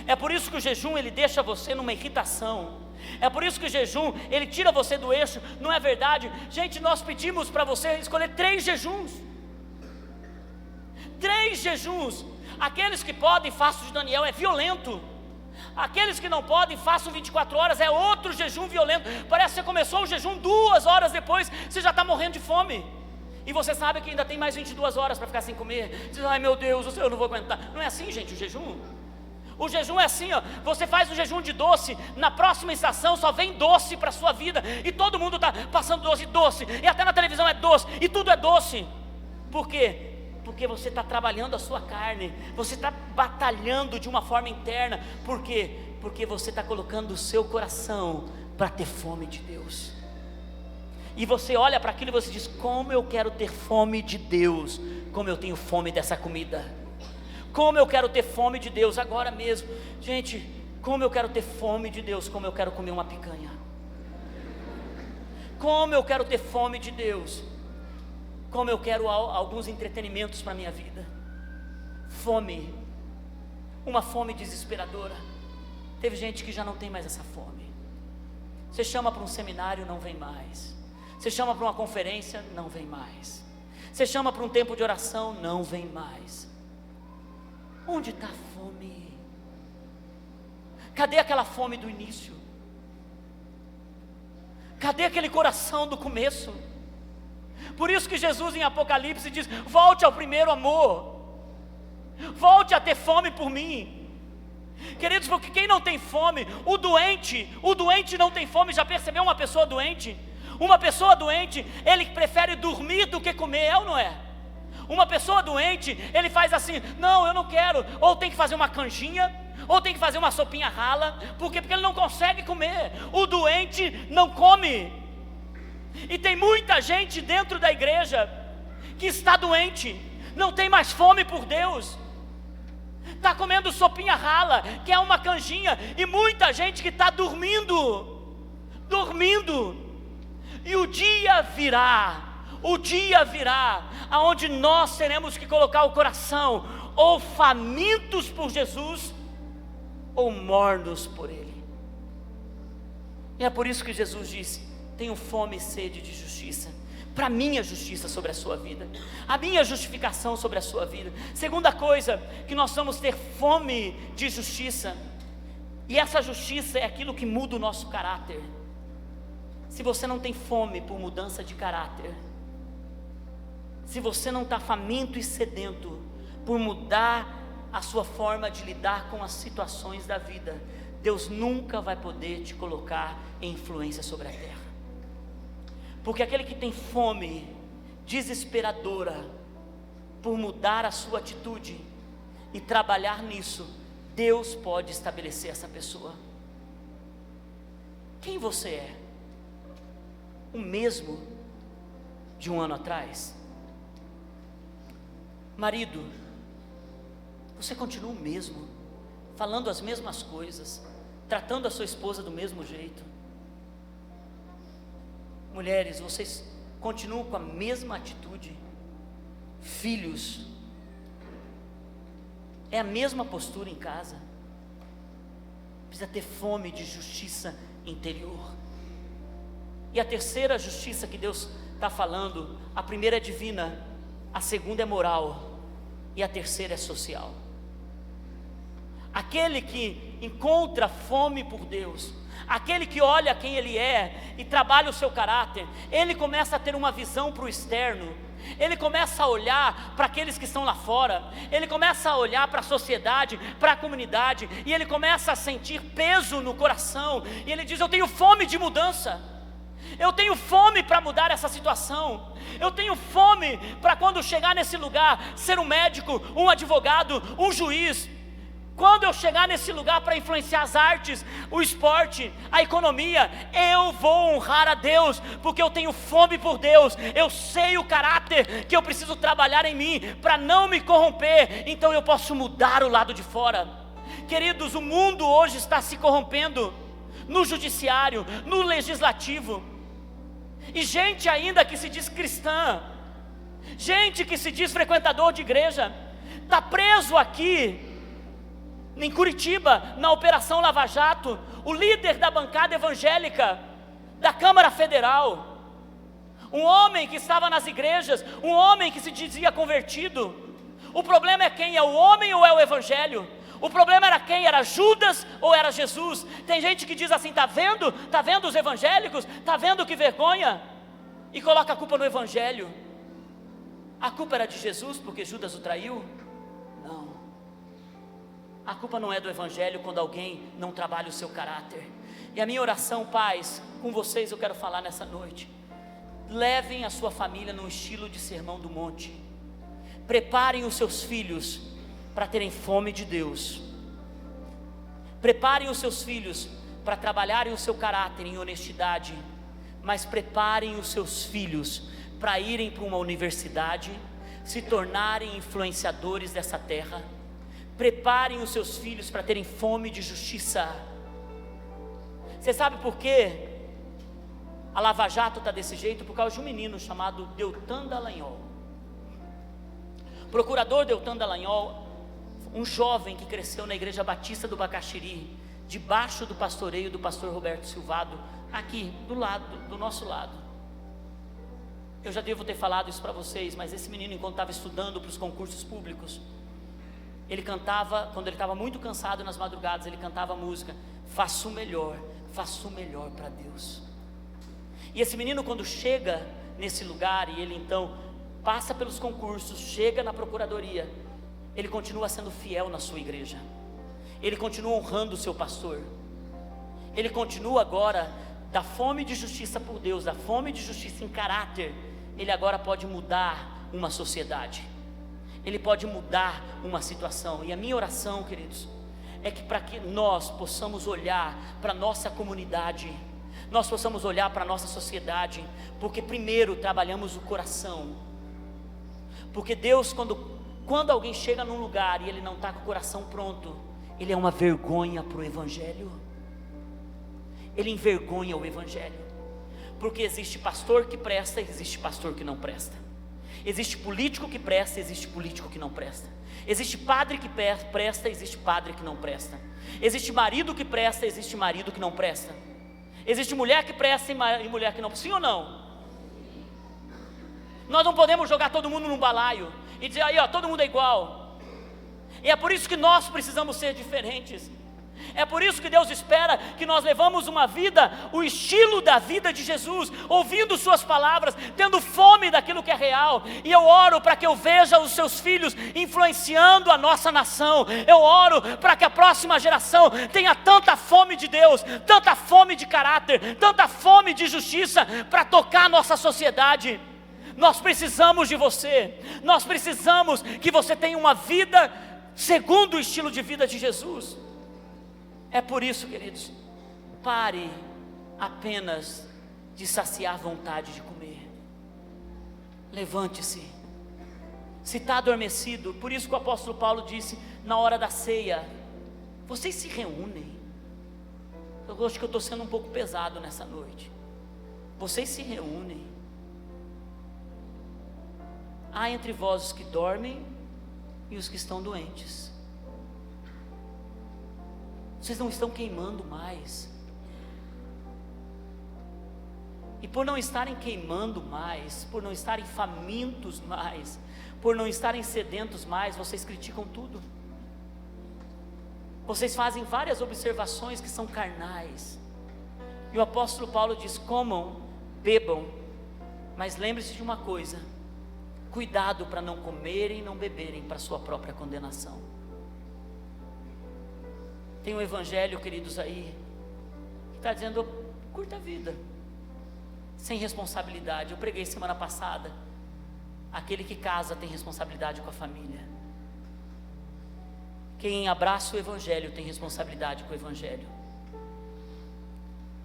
É por isso que o jejum, ele deixa você numa irritação. É por isso que o jejum, ele tira você do eixo. Não é verdade? Gente, nós pedimos para você escolher 3 jejuns. 3 jejuns. Aqueles que podem, façam de Daniel, é violento. Aqueles que não podem, façam 24 horas, é outro jejum violento. Parece que você começou o jejum 2 horas depois, você já está morrendo de fome. E você sabe que ainda tem mais 22 horas para ficar sem comer. Você diz: ai meu Deus, eu não vou aguentar. Não é assim, gente, o jejum. O jejum é assim, ó, você faz um jejum de doce, na próxima estação só vem doce para a sua vida, e todo mundo está passando doce, e até na televisão é doce, e tudo é doce. Por quê? Porque você está trabalhando a sua carne, você está batalhando de uma forma interna. Por quê? Porque você está colocando o seu coração para ter fome de Deus. E você olha para aquilo e você diz: como eu quero ter fome de Deus, como eu tenho fome dessa comida, como eu quero ter fome de Deus agora mesmo. Gente, Como eu quero ter fome de Deus, como eu quero comer uma picanha. Como eu quero ter fome de Deus, como eu quero alguns entretenimentos para a minha vida. Fome, uma fome desesperadora. Teve gente que já não tem mais essa fome. Você chama para um seminário, não vem mais. Você chama para uma conferência, não vem mais. Você chama para um tempo de oração, não vem mais. Onde está a fome? Cadê aquela fome do início? Cadê aquele coração do começo? Por isso que Jesus em Apocalipse diz: volte ao primeiro amor, volte a ter fome por mim. Queridos, porque quem não tem fome, o doente não tem fome. Já percebeu uma pessoa doente? Uma pessoa doente, ele prefere dormir do que comer, é ou não é? Uma pessoa doente, ele faz assim: não, eu não quero, ou tem que fazer uma canjinha, ou tem que fazer uma sopinha rala. Por quê? Porque ele não consegue comer. O doente não come. E tem muita gente dentro da igreja que está doente, não tem mais fome por Deus, está comendo sopinha rala, que é uma canjinha, e muita gente que está dormindo, e o dia virá, aonde nós teremos que colocar o coração, ou famintos por Jesus, ou mornos por Ele. E é por isso que Jesus disse: tenho fome e sede de justiça, para a minha justiça sobre a sua vida, a minha justificação sobre a sua vida. Segunda coisa, que nós vamos ter fome de justiça, e essa justiça é aquilo que muda o nosso caráter. Se você não tem fome por mudança de caráter, se você não está faminto e sedento por mudar a sua forma de lidar com as situações da vida, Deus nunca vai poder te colocar em influência sobre a terra. Porque aquele que tem fome desesperadora por mudar a sua atitude e trabalhar nisso, Deus pode estabelecer essa pessoa. Quem você é? O mesmo de um ano atrás? Marido, você continua o mesmo, falando as mesmas coisas, tratando a sua esposa do mesmo jeito? Mulheres, vocês continuam com a mesma atitude? Filhos, é a mesma postura em casa? Precisa ter fome de justiça interior. E a terceira justiça que Deus está falando, a primeira é divina, a segunda é moral, e a terceira é social. Aquele que encontra fome por Deus, aquele que olha quem ele é e trabalha o seu caráter, ele começa a ter uma visão para o externo, ele começa a olhar para aqueles que estão lá fora, ele começa a olhar para a sociedade, para a comunidade, e ele começa a sentir peso no coração, e ele diz: eu tenho fome de mudança, eu tenho fome para mudar essa situação, eu tenho fome para quando chegar nesse lugar, ser um médico, um advogado, um juiz. Quando eu chegar nesse lugar para influenciar as artes, o esporte, a economia, eu vou honrar a Deus, porque eu tenho fome por Deus, eu sei o caráter que eu preciso trabalhar em mim, para não me corromper, então eu posso mudar o lado de fora. Queridos, o mundo hoje está se corrompendo, no judiciário, no legislativo, e gente ainda que se diz cristã, gente que se diz frequentador de igreja, está preso aqui, em Curitiba, na Operação Lava Jato, o líder da bancada evangélica da Câmara Federal, um homem que estava nas igrejas, um homem que se dizia convertido. O problema é quem? É o homem ou é o evangelho? O problema era quem? Era Judas ou era Jesus? Tem gente que diz assim: está vendo? Está vendo os evangélicos? Está vendo que vergonha? E coloca a culpa no evangelho. A culpa era de Jesus porque Judas o traiu? Não. A culpa não é do evangelho quando alguém não trabalha o seu caráter. E a minha oração, pais, com vocês eu quero falar nessa noite: levem a sua família num estilo de sermão do monte. Preparem os seus filhos para terem fome de Deus. Preparem os seus filhos para trabalharem o seu caráter em honestidade. Mas preparem os seus filhos para irem para uma universidade, se tornarem influenciadores dessa terra. Preparem os seus filhos para terem fome de justiça. Você sabe por quê? A Lava Jato está desse jeito por causa de um menino chamado Deltan Dallagnol. Procurador Deltan Dallagnol, um jovem que cresceu na Igreja Batista do Bacaxiri, debaixo do pastoreio do pastor Roberto Silvado, aqui do nosso lado. Eu já devo ter falado isso para vocês, mas esse menino, enquanto estava estudando para os concursos públicos, ele cantava, quando ele estava muito cansado nas madrugadas, ele cantava a música: faço o melhor para Deus. E esse menino, quando chega nesse lugar, e ele então passa pelos concursos, chega na procuradoria, ele continua sendo fiel na sua igreja, ele continua honrando o seu pastor, ele continua agora, da fome de justiça por Deus, da fome de justiça em caráter, ele agora pode mudar uma sociedade, ele pode mudar uma situação. E a minha oração, queridos, é que para que nós possamos olhar para a nossa comunidade, nós possamos olhar para a nossa sociedade, porque primeiro trabalhamos o coração, porque Deus, quando alguém chega num lugar e ele não está com o coração pronto, ele é uma vergonha para o Evangelho, ele envergonha o Evangelho, porque existe pastor que presta e existe pastor que não presta, existe político que presta e existe político que não presta, existe padre que presta e existe padre que não presta, existe marido que presta e existe marido que não presta, existe mulher que presta e mulher que não presta, sim ou não? Nós não podemos jogar todo mundo num balaio e dizer aí, ó, todo mundo é igual. E é por isso que nós precisamos ser diferentes. É por isso que Deus espera que nós levamos uma vida, o estilo da vida de Jesus, ouvindo suas palavras, tendo fome daquilo que é real. E eu oro para que eu veja os seus filhos influenciando a nossa nação. Eu oro para que a próxima geração tenha tanta fome de Deus, tanta fome de caráter, tanta fome de justiça para tocar a nossa sociedade. Nós precisamos de você, nós precisamos que você tenha uma vida segundo o estilo de vida de Jesus. É por isso, queridos, pare apenas de saciar a vontade de comer, levante-se. Se está adormecido, por isso que o apóstolo Paulo disse na hora da ceia: vocês se reúnem. Eu acho que eu estou sendo um pouco pesado nessa noite. Vocês se reúnem. Há entre vós os que dormem e os que estão doentes. Vocês não estão queimando mais. E por não estarem queimando mais, por não estarem famintos mais, por não estarem sedentos mais, vocês criticam tudo. Vocês fazem várias observações que são carnais. E o apóstolo Paulo diz: comam, bebam, mas lembre-se de uma coisa: cuidado para não comerem e não beberem para sua própria condenação. Tem um evangelho, queridos, aí que está dizendo: curta a vida, sem responsabilidade. Eu preguei semana passada: aquele que casa tem responsabilidade com a família. Quem abraça o evangelho tem responsabilidade com o evangelho.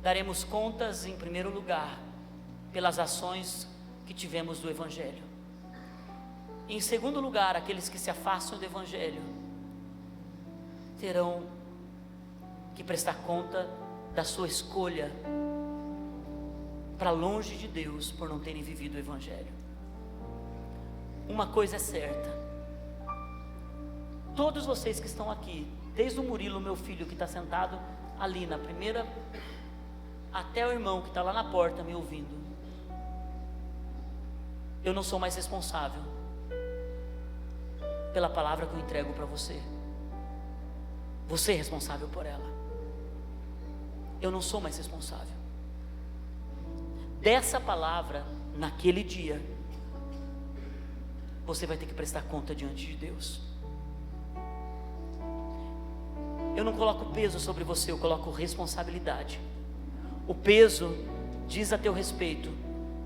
Daremos contas, em primeiro lugar, pelas ações que tivemos do evangelho. Em segundo lugar, aqueles que se afastam do evangelho terão que prestar conta da sua escolha para longe de Deus por não terem vivido o evangelho. Uma coisa é certa: todos vocês que estão aqui, desde o Murilo, meu filho, que está sentado ali na primeira, até o irmão que está lá na porta me ouvindo, eu não sou mais responsável pela palavra que eu entrego para você. Você é responsável por ela. Eu não sou mais responsável. Dessa palavra, naquele dia, você vai ter que prestar conta diante de Deus. Eu não coloco peso sobre você, eu coloco responsabilidade. O peso diz a teu respeito: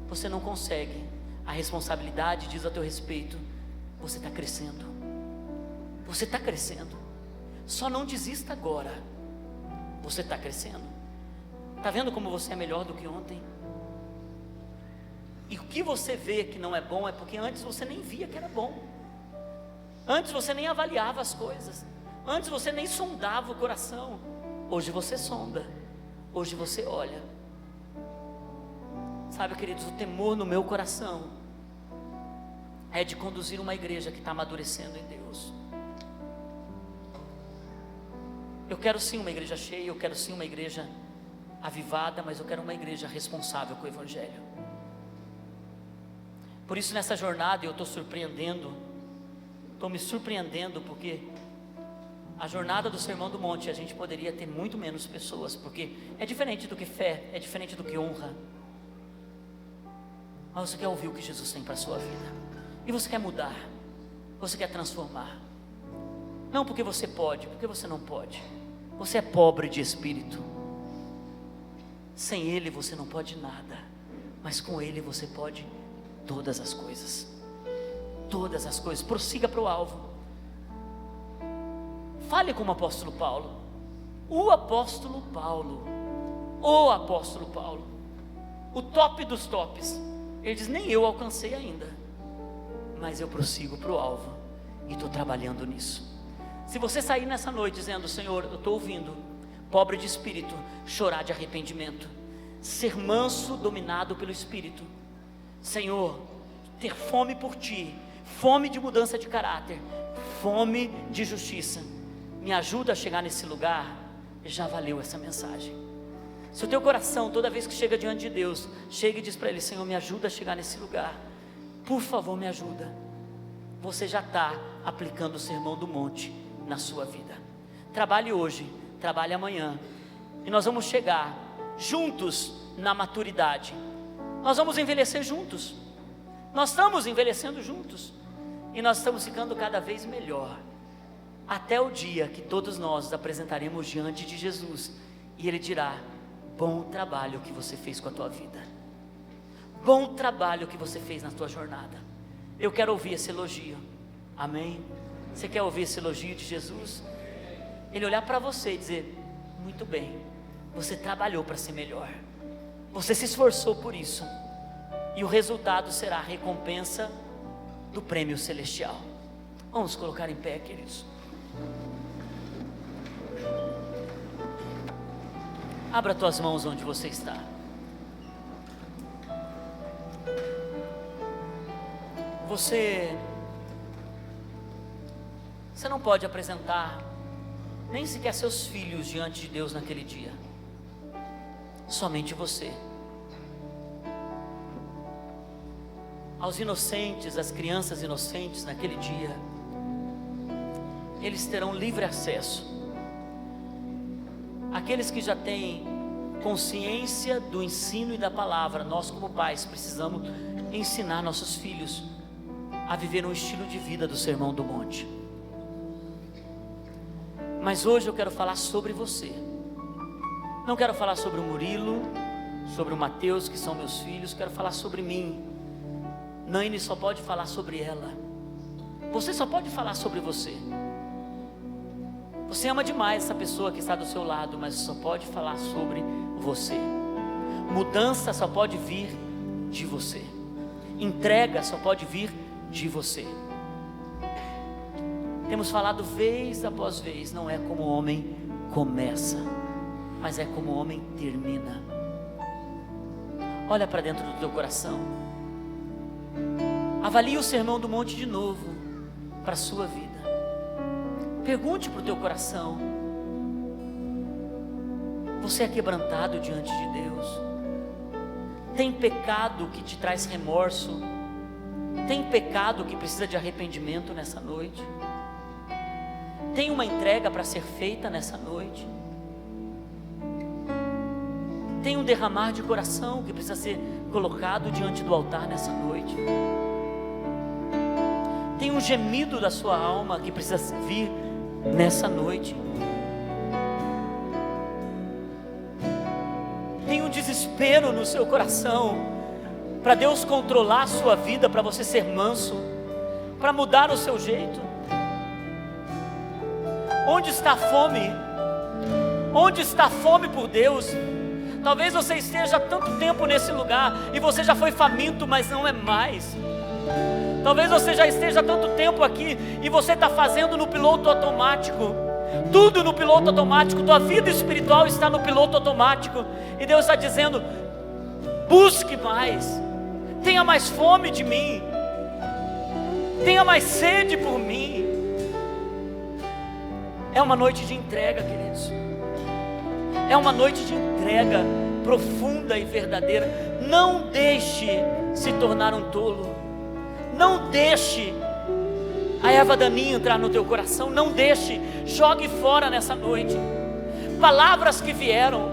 você não consegue. A responsabilidade diz a teu respeito: você está crescendo. Você está crescendo. Só não desista agora. Você está crescendo. Está vendo como você é melhor do que ontem? E o que você vê que não é bom é porque antes você nem via que era bom. Antes você nem avaliava as coisas, antes você nem sondava o coração. Hoje você sonda, hoje você olha. Sabe, queridos, o temor no meu coração é de conduzir uma igreja que está amadurecendo em Deus. Eu quero sim uma igreja cheia, eu quero sim uma igreja avivada, mas eu quero uma igreja responsável com o Evangelho. Por isso nessa jornada eu estou me surpreendendo, porque a jornada do Sermão do Monte a gente poderia ter muito menos pessoas, porque é diferente do que fé, é diferente do que honra. Mas você quer ouvir o que Jesus tem para a sua vida, e você quer mudar, você quer transformar, não porque você pode, porque você não pode. Você é pobre de espírito, sem Ele você não pode nada, mas com Ele você pode todas as coisas. Todas as coisas. Prossiga para o alvo. Fale como o apóstolo Paulo. O apóstolo Paulo, o top dos tops. Ele diz: nem eu alcancei ainda, mas eu prossigo para o alvo, e estou trabalhando nisso. Se você sair nessa noite dizendo: Senhor, eu estou ouvindo, pobre de espírito, chorar de arrependimento, ser manso, dominado pelo Espírito, Senhor, ter fome por Ti, fome de mudança de caráter, fome de justiça, me ajuda a chegar nesse lugar, já valeu essa mensagem. Se o teu coração, toda vez que chega diante de Deus, chega e diz para Ele: Senhor, me ajuda a chegar nesse lugar, por favor me ajuda, você já está aplicando o Sermão do Monte na sua vida. Trabalhe hoje, trabalhe amanhã, e nós vamos chegar juntos na maturidade. Nós vamos envelhecer juntos, nós estamos envelhecendo juntos, e nós estamos ficando cada vez melhor, até o dia que todos nós nos apresentaremos diante de Jesus, e Ele dirá: bom trabalho que você fez com a tua vida, bom trabalho que você fez na tua jornada. Eu quero ouvir esse elogio, amém? Você quer ouvir esse elogio de Jesus? Ele olhar para você e dizer: muito bem, você trabalhou para ser melhor, você se esforçou por isso, e o resultado será a recompensa do prêmio celestial. Vamos colocar em pé, queridos. Abra tuas mãos onde você está. Você não pode apresentar nem sequer seus filhos diante de Deus naquele dia. Somente você. Aos inocentes, às crianças inocentes naquele dia, eles terão livre acesso. Aqueles que já têm consciência do ensino e da palavra, nós como pais precisamos ensinar nossos filhos a viver um estilo de vida do Sermão do Monte. Mas hoje eu quero falar sobre você. Não quero falar sobre o Murilo, sobre o Mateus, que são meus filhos. Quero falar sobre mim. Naine só pode falar sobre ela. Você só pode falar sobre você. Você ama demais essa pessoa que está do seu lado, mas só pode falar sobre você. Mudança só pode vir de você. Entrega só pode vir de você. Temos falado vez após vez, não é como o homem começa, mas é como o homem termina. Olha para dentro do teu coração. Avalie o Sermão do Monte de novo para a sua vida. Pergunte para o teu coração: você é quebrantado diante de Deus? Tem pecado que te traz remorso? Tem pecado que precisa de arrependimento nessa noite? Tem uma entrega para ser feita nessa noite? Tem um derramar de coração que precisa ser colocado diante do altar nessa noite? Tem um gemido da sua alma que precisa vir nessa noite? Tem um desespero no seu coração para Deus controlar a sua vida, para você ser manso, para mudar o seu jeito? Onde está a fome? Onde está a fome por Deus? Talvez você esteja há tanto tempo nesse lugar e você já foi faminto, mas não é mais. Talvez você já esteja há tanto tempo aqui e você está fazendo no piloto automático, tudo no piloto automático, tua vida espiritual está no piloto automático, e Deus está dizendo: busque mais, tenha mais fome de mim, tenha mais sede por mim. É uma noite de entrega, queridos, é uma noite de entrega profunda e verdadeira. Não deixe se tornar um tolo, não deixe a erva daninha entrar no teu coração, não deixe, jogue fora nessa noite palavras que vieram,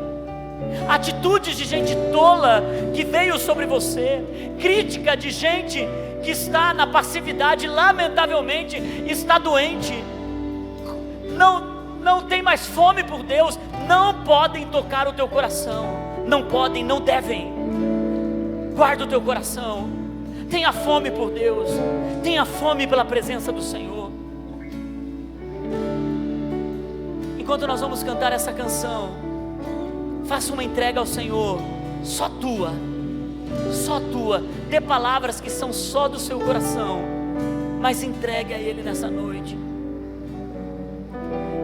atitudes de gente tola que veio sobre você, crítica de gente que está na passividade, lamentavelmente está doente, não tem mais fome por Deus, não podem tocar o teu coração, não podem, não devem. Guarda o teu coração, tenha fome por Deus, tenha fome pela presença do Senhor. Enquanto nós vamos cantar essa canção, faça uma entrega ao Senhor, só tua, dê palavras que são só do seu coração, mas entregue a Ele nessa noite.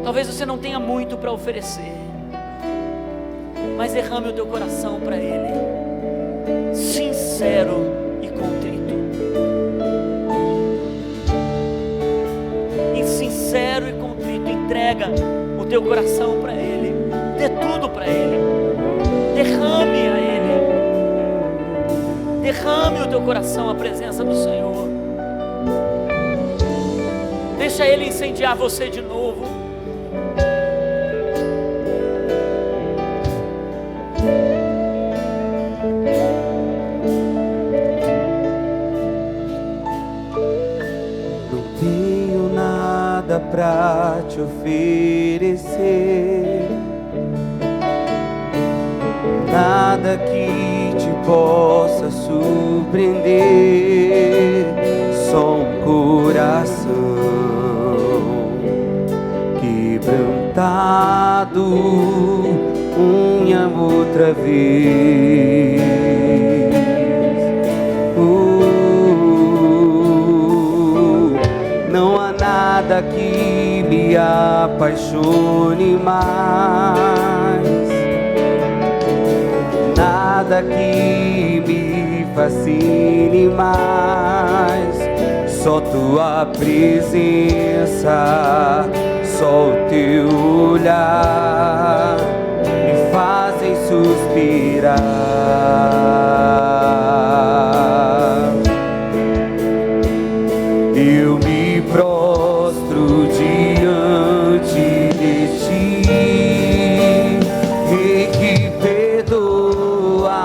Talvez você não tenha muito para oferecer, mas derrame o teu coração para Ele, sincero e contrito, sincero e contrito. Entrega o teu coração para Ele, dê tudo para Ele, derrame a Ele, derrame o teu coração à presença do Senhor, deixa Ele incendiar você de novo. Pra te oferecer, nada que te possa surpreender, só um coração quebrantado, uma outra vez. Não há nada que me apaixone mais, nada que me fascine mais, só tua presença, só o teu olhar me fazem suspirar. Eu me prostro diante de ti, Rei que perdoa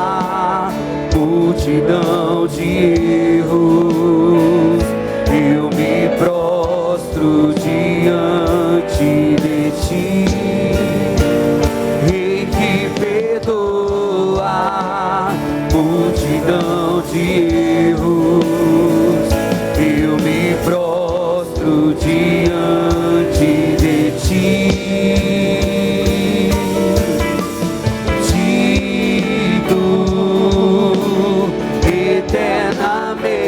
multidão de erros. Eu me prostro diante de ti, Rei que perdoa multidão de erros. Eu me prostro diante de ti, digno, eternamente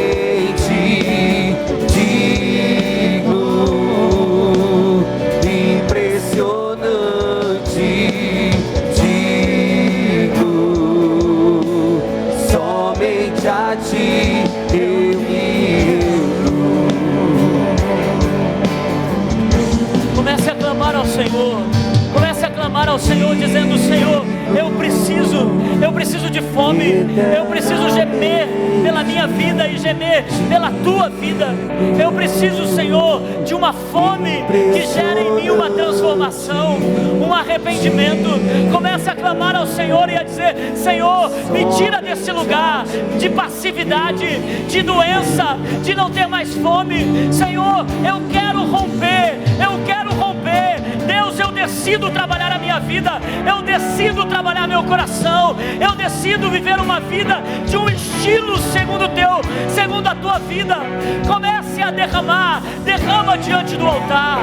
digno, impressionante, digno, somente a ti eu me rendo. Comece a clamar ao Senhor, comece a clamar ao Senhor, dizendo: Senhor, eu preciso de fome, eu preciso gemer pela minha vida e gemer pela tua vida. Eu preciso, Senhor, de uma fome que gere em mim uma transformação, um arrependimento. Comece a clamar ao Senhor e a dizer: Senhor, me tira desse lugar de passividade, de doença, de não ter mais fome. Senhor, eu quero romper, Deus, eu decido trabalhar a minha vida, eu decido trabalhar meu coração, eu decido viver uma vida de um estilo segundo a tua vida. Comece a derramar, derrama diante do altar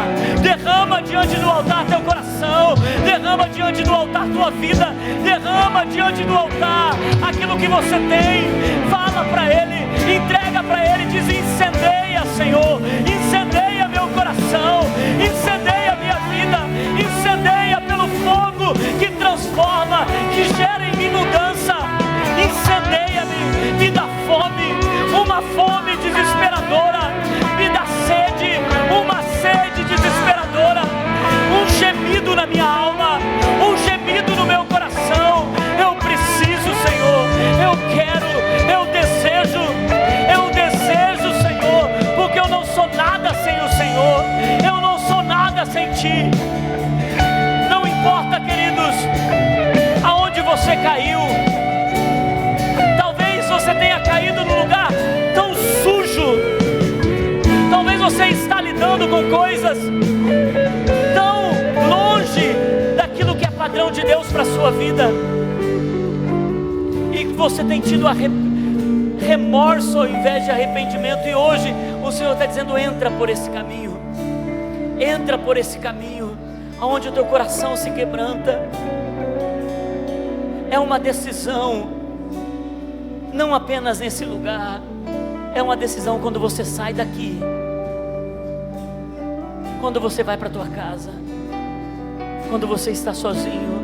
teu coração, derrama diante do altar tua vida, derrama diante do altar aquilo que você tem. Fala para Ele, entrega para Ele, diz: Incendeia, Senhor, incendeia meu coração, incendeia minha vida, incendeia pelo fogo que transforma, que gera em mim mudança. Incendeia-me, me dá fome, uma fome desesperadora, me dá sede, uma sede desesperadora, um gemido na minha alma, um gemido no meu coração. Eu preciso, Senhor, eu quero, eu desejo, Senhor, porque eu não sou nada sem o Senhor, eu não sou nada sem Ti. Não importa, queridos, aonde você caiu. Talvez você tenha caído num lugar tão sujo, talvez você está lidando com coisas tão longe daquilo que é padrão de Deus para a sua vida, e você tem tido remorso ao invés de arrependimento, e hoje o Senhor está dizendo: entra por esse caminho, entra por esse caminho, aonde o teu coração se quebranta. É uma decisão, não apenas nesse lugar, é uma decisão quando você sai daqui, quando você vai para a tua casa, quando você está sozinho,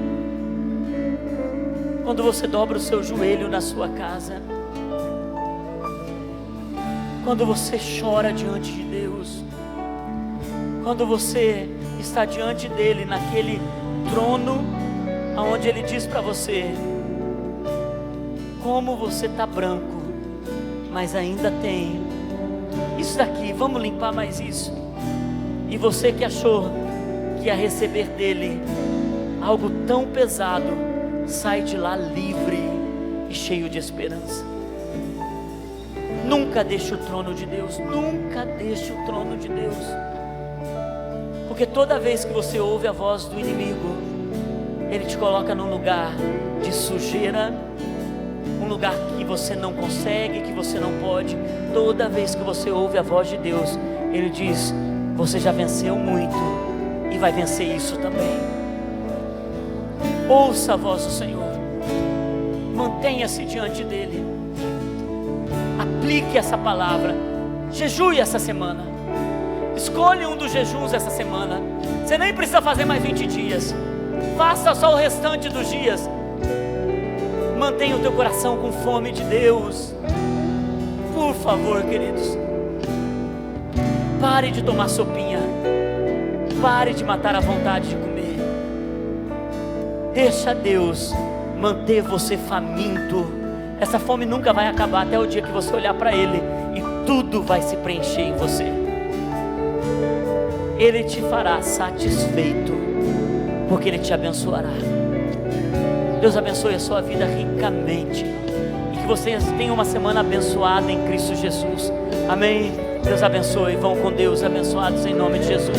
quando você dobra o seu joelho na sua casa, quando você chora diante de Deus, quando você está diante dele, naquele trono, onde ele diz para você: como você está branco, mas ainda tem isso daqui, vamos limpar mais isso. E você que achou que ia receber dele algo tão pesado, sai de lá livre e cheio de esperança. Nunca deixe o trono de Deus, nunca deixe o trono de Deus, porque toda vez que você ouve a voz do inimigo, ele te coloca num lugar de sujeira, um lugar que você não consegue, que você não pode. Toda vez que você ouve a voz de Deus, ele diz: você já venceu muito e vai vencer isso também. Ouça a voz do Senhor, mantenha-se diante dele, aplique essa palavra, jejue essa semana, escolha um dos jejuns essa semana. Você nem precisa fazer mais 20 dias, faça só o restante dos dias. Mantenha o teu coração com fome de Deus. Por favor, queridos, pare de tomar sopinha, pare de matar a vontade de comer. Deixa Deus manter você faminto. Essa fome nunca vai acabar até o dia que você olhar para Ele e tudo vai se preencher em você. Ele te fará satisfeito, porque Ele te abençoará. Deus abençoe a sua vida ricamente, e que vocês tenham uma semana abençoada em Cristo Jesus. Amém. Deus abençoe. Vão com Deus, abençoados em nome de Jesus.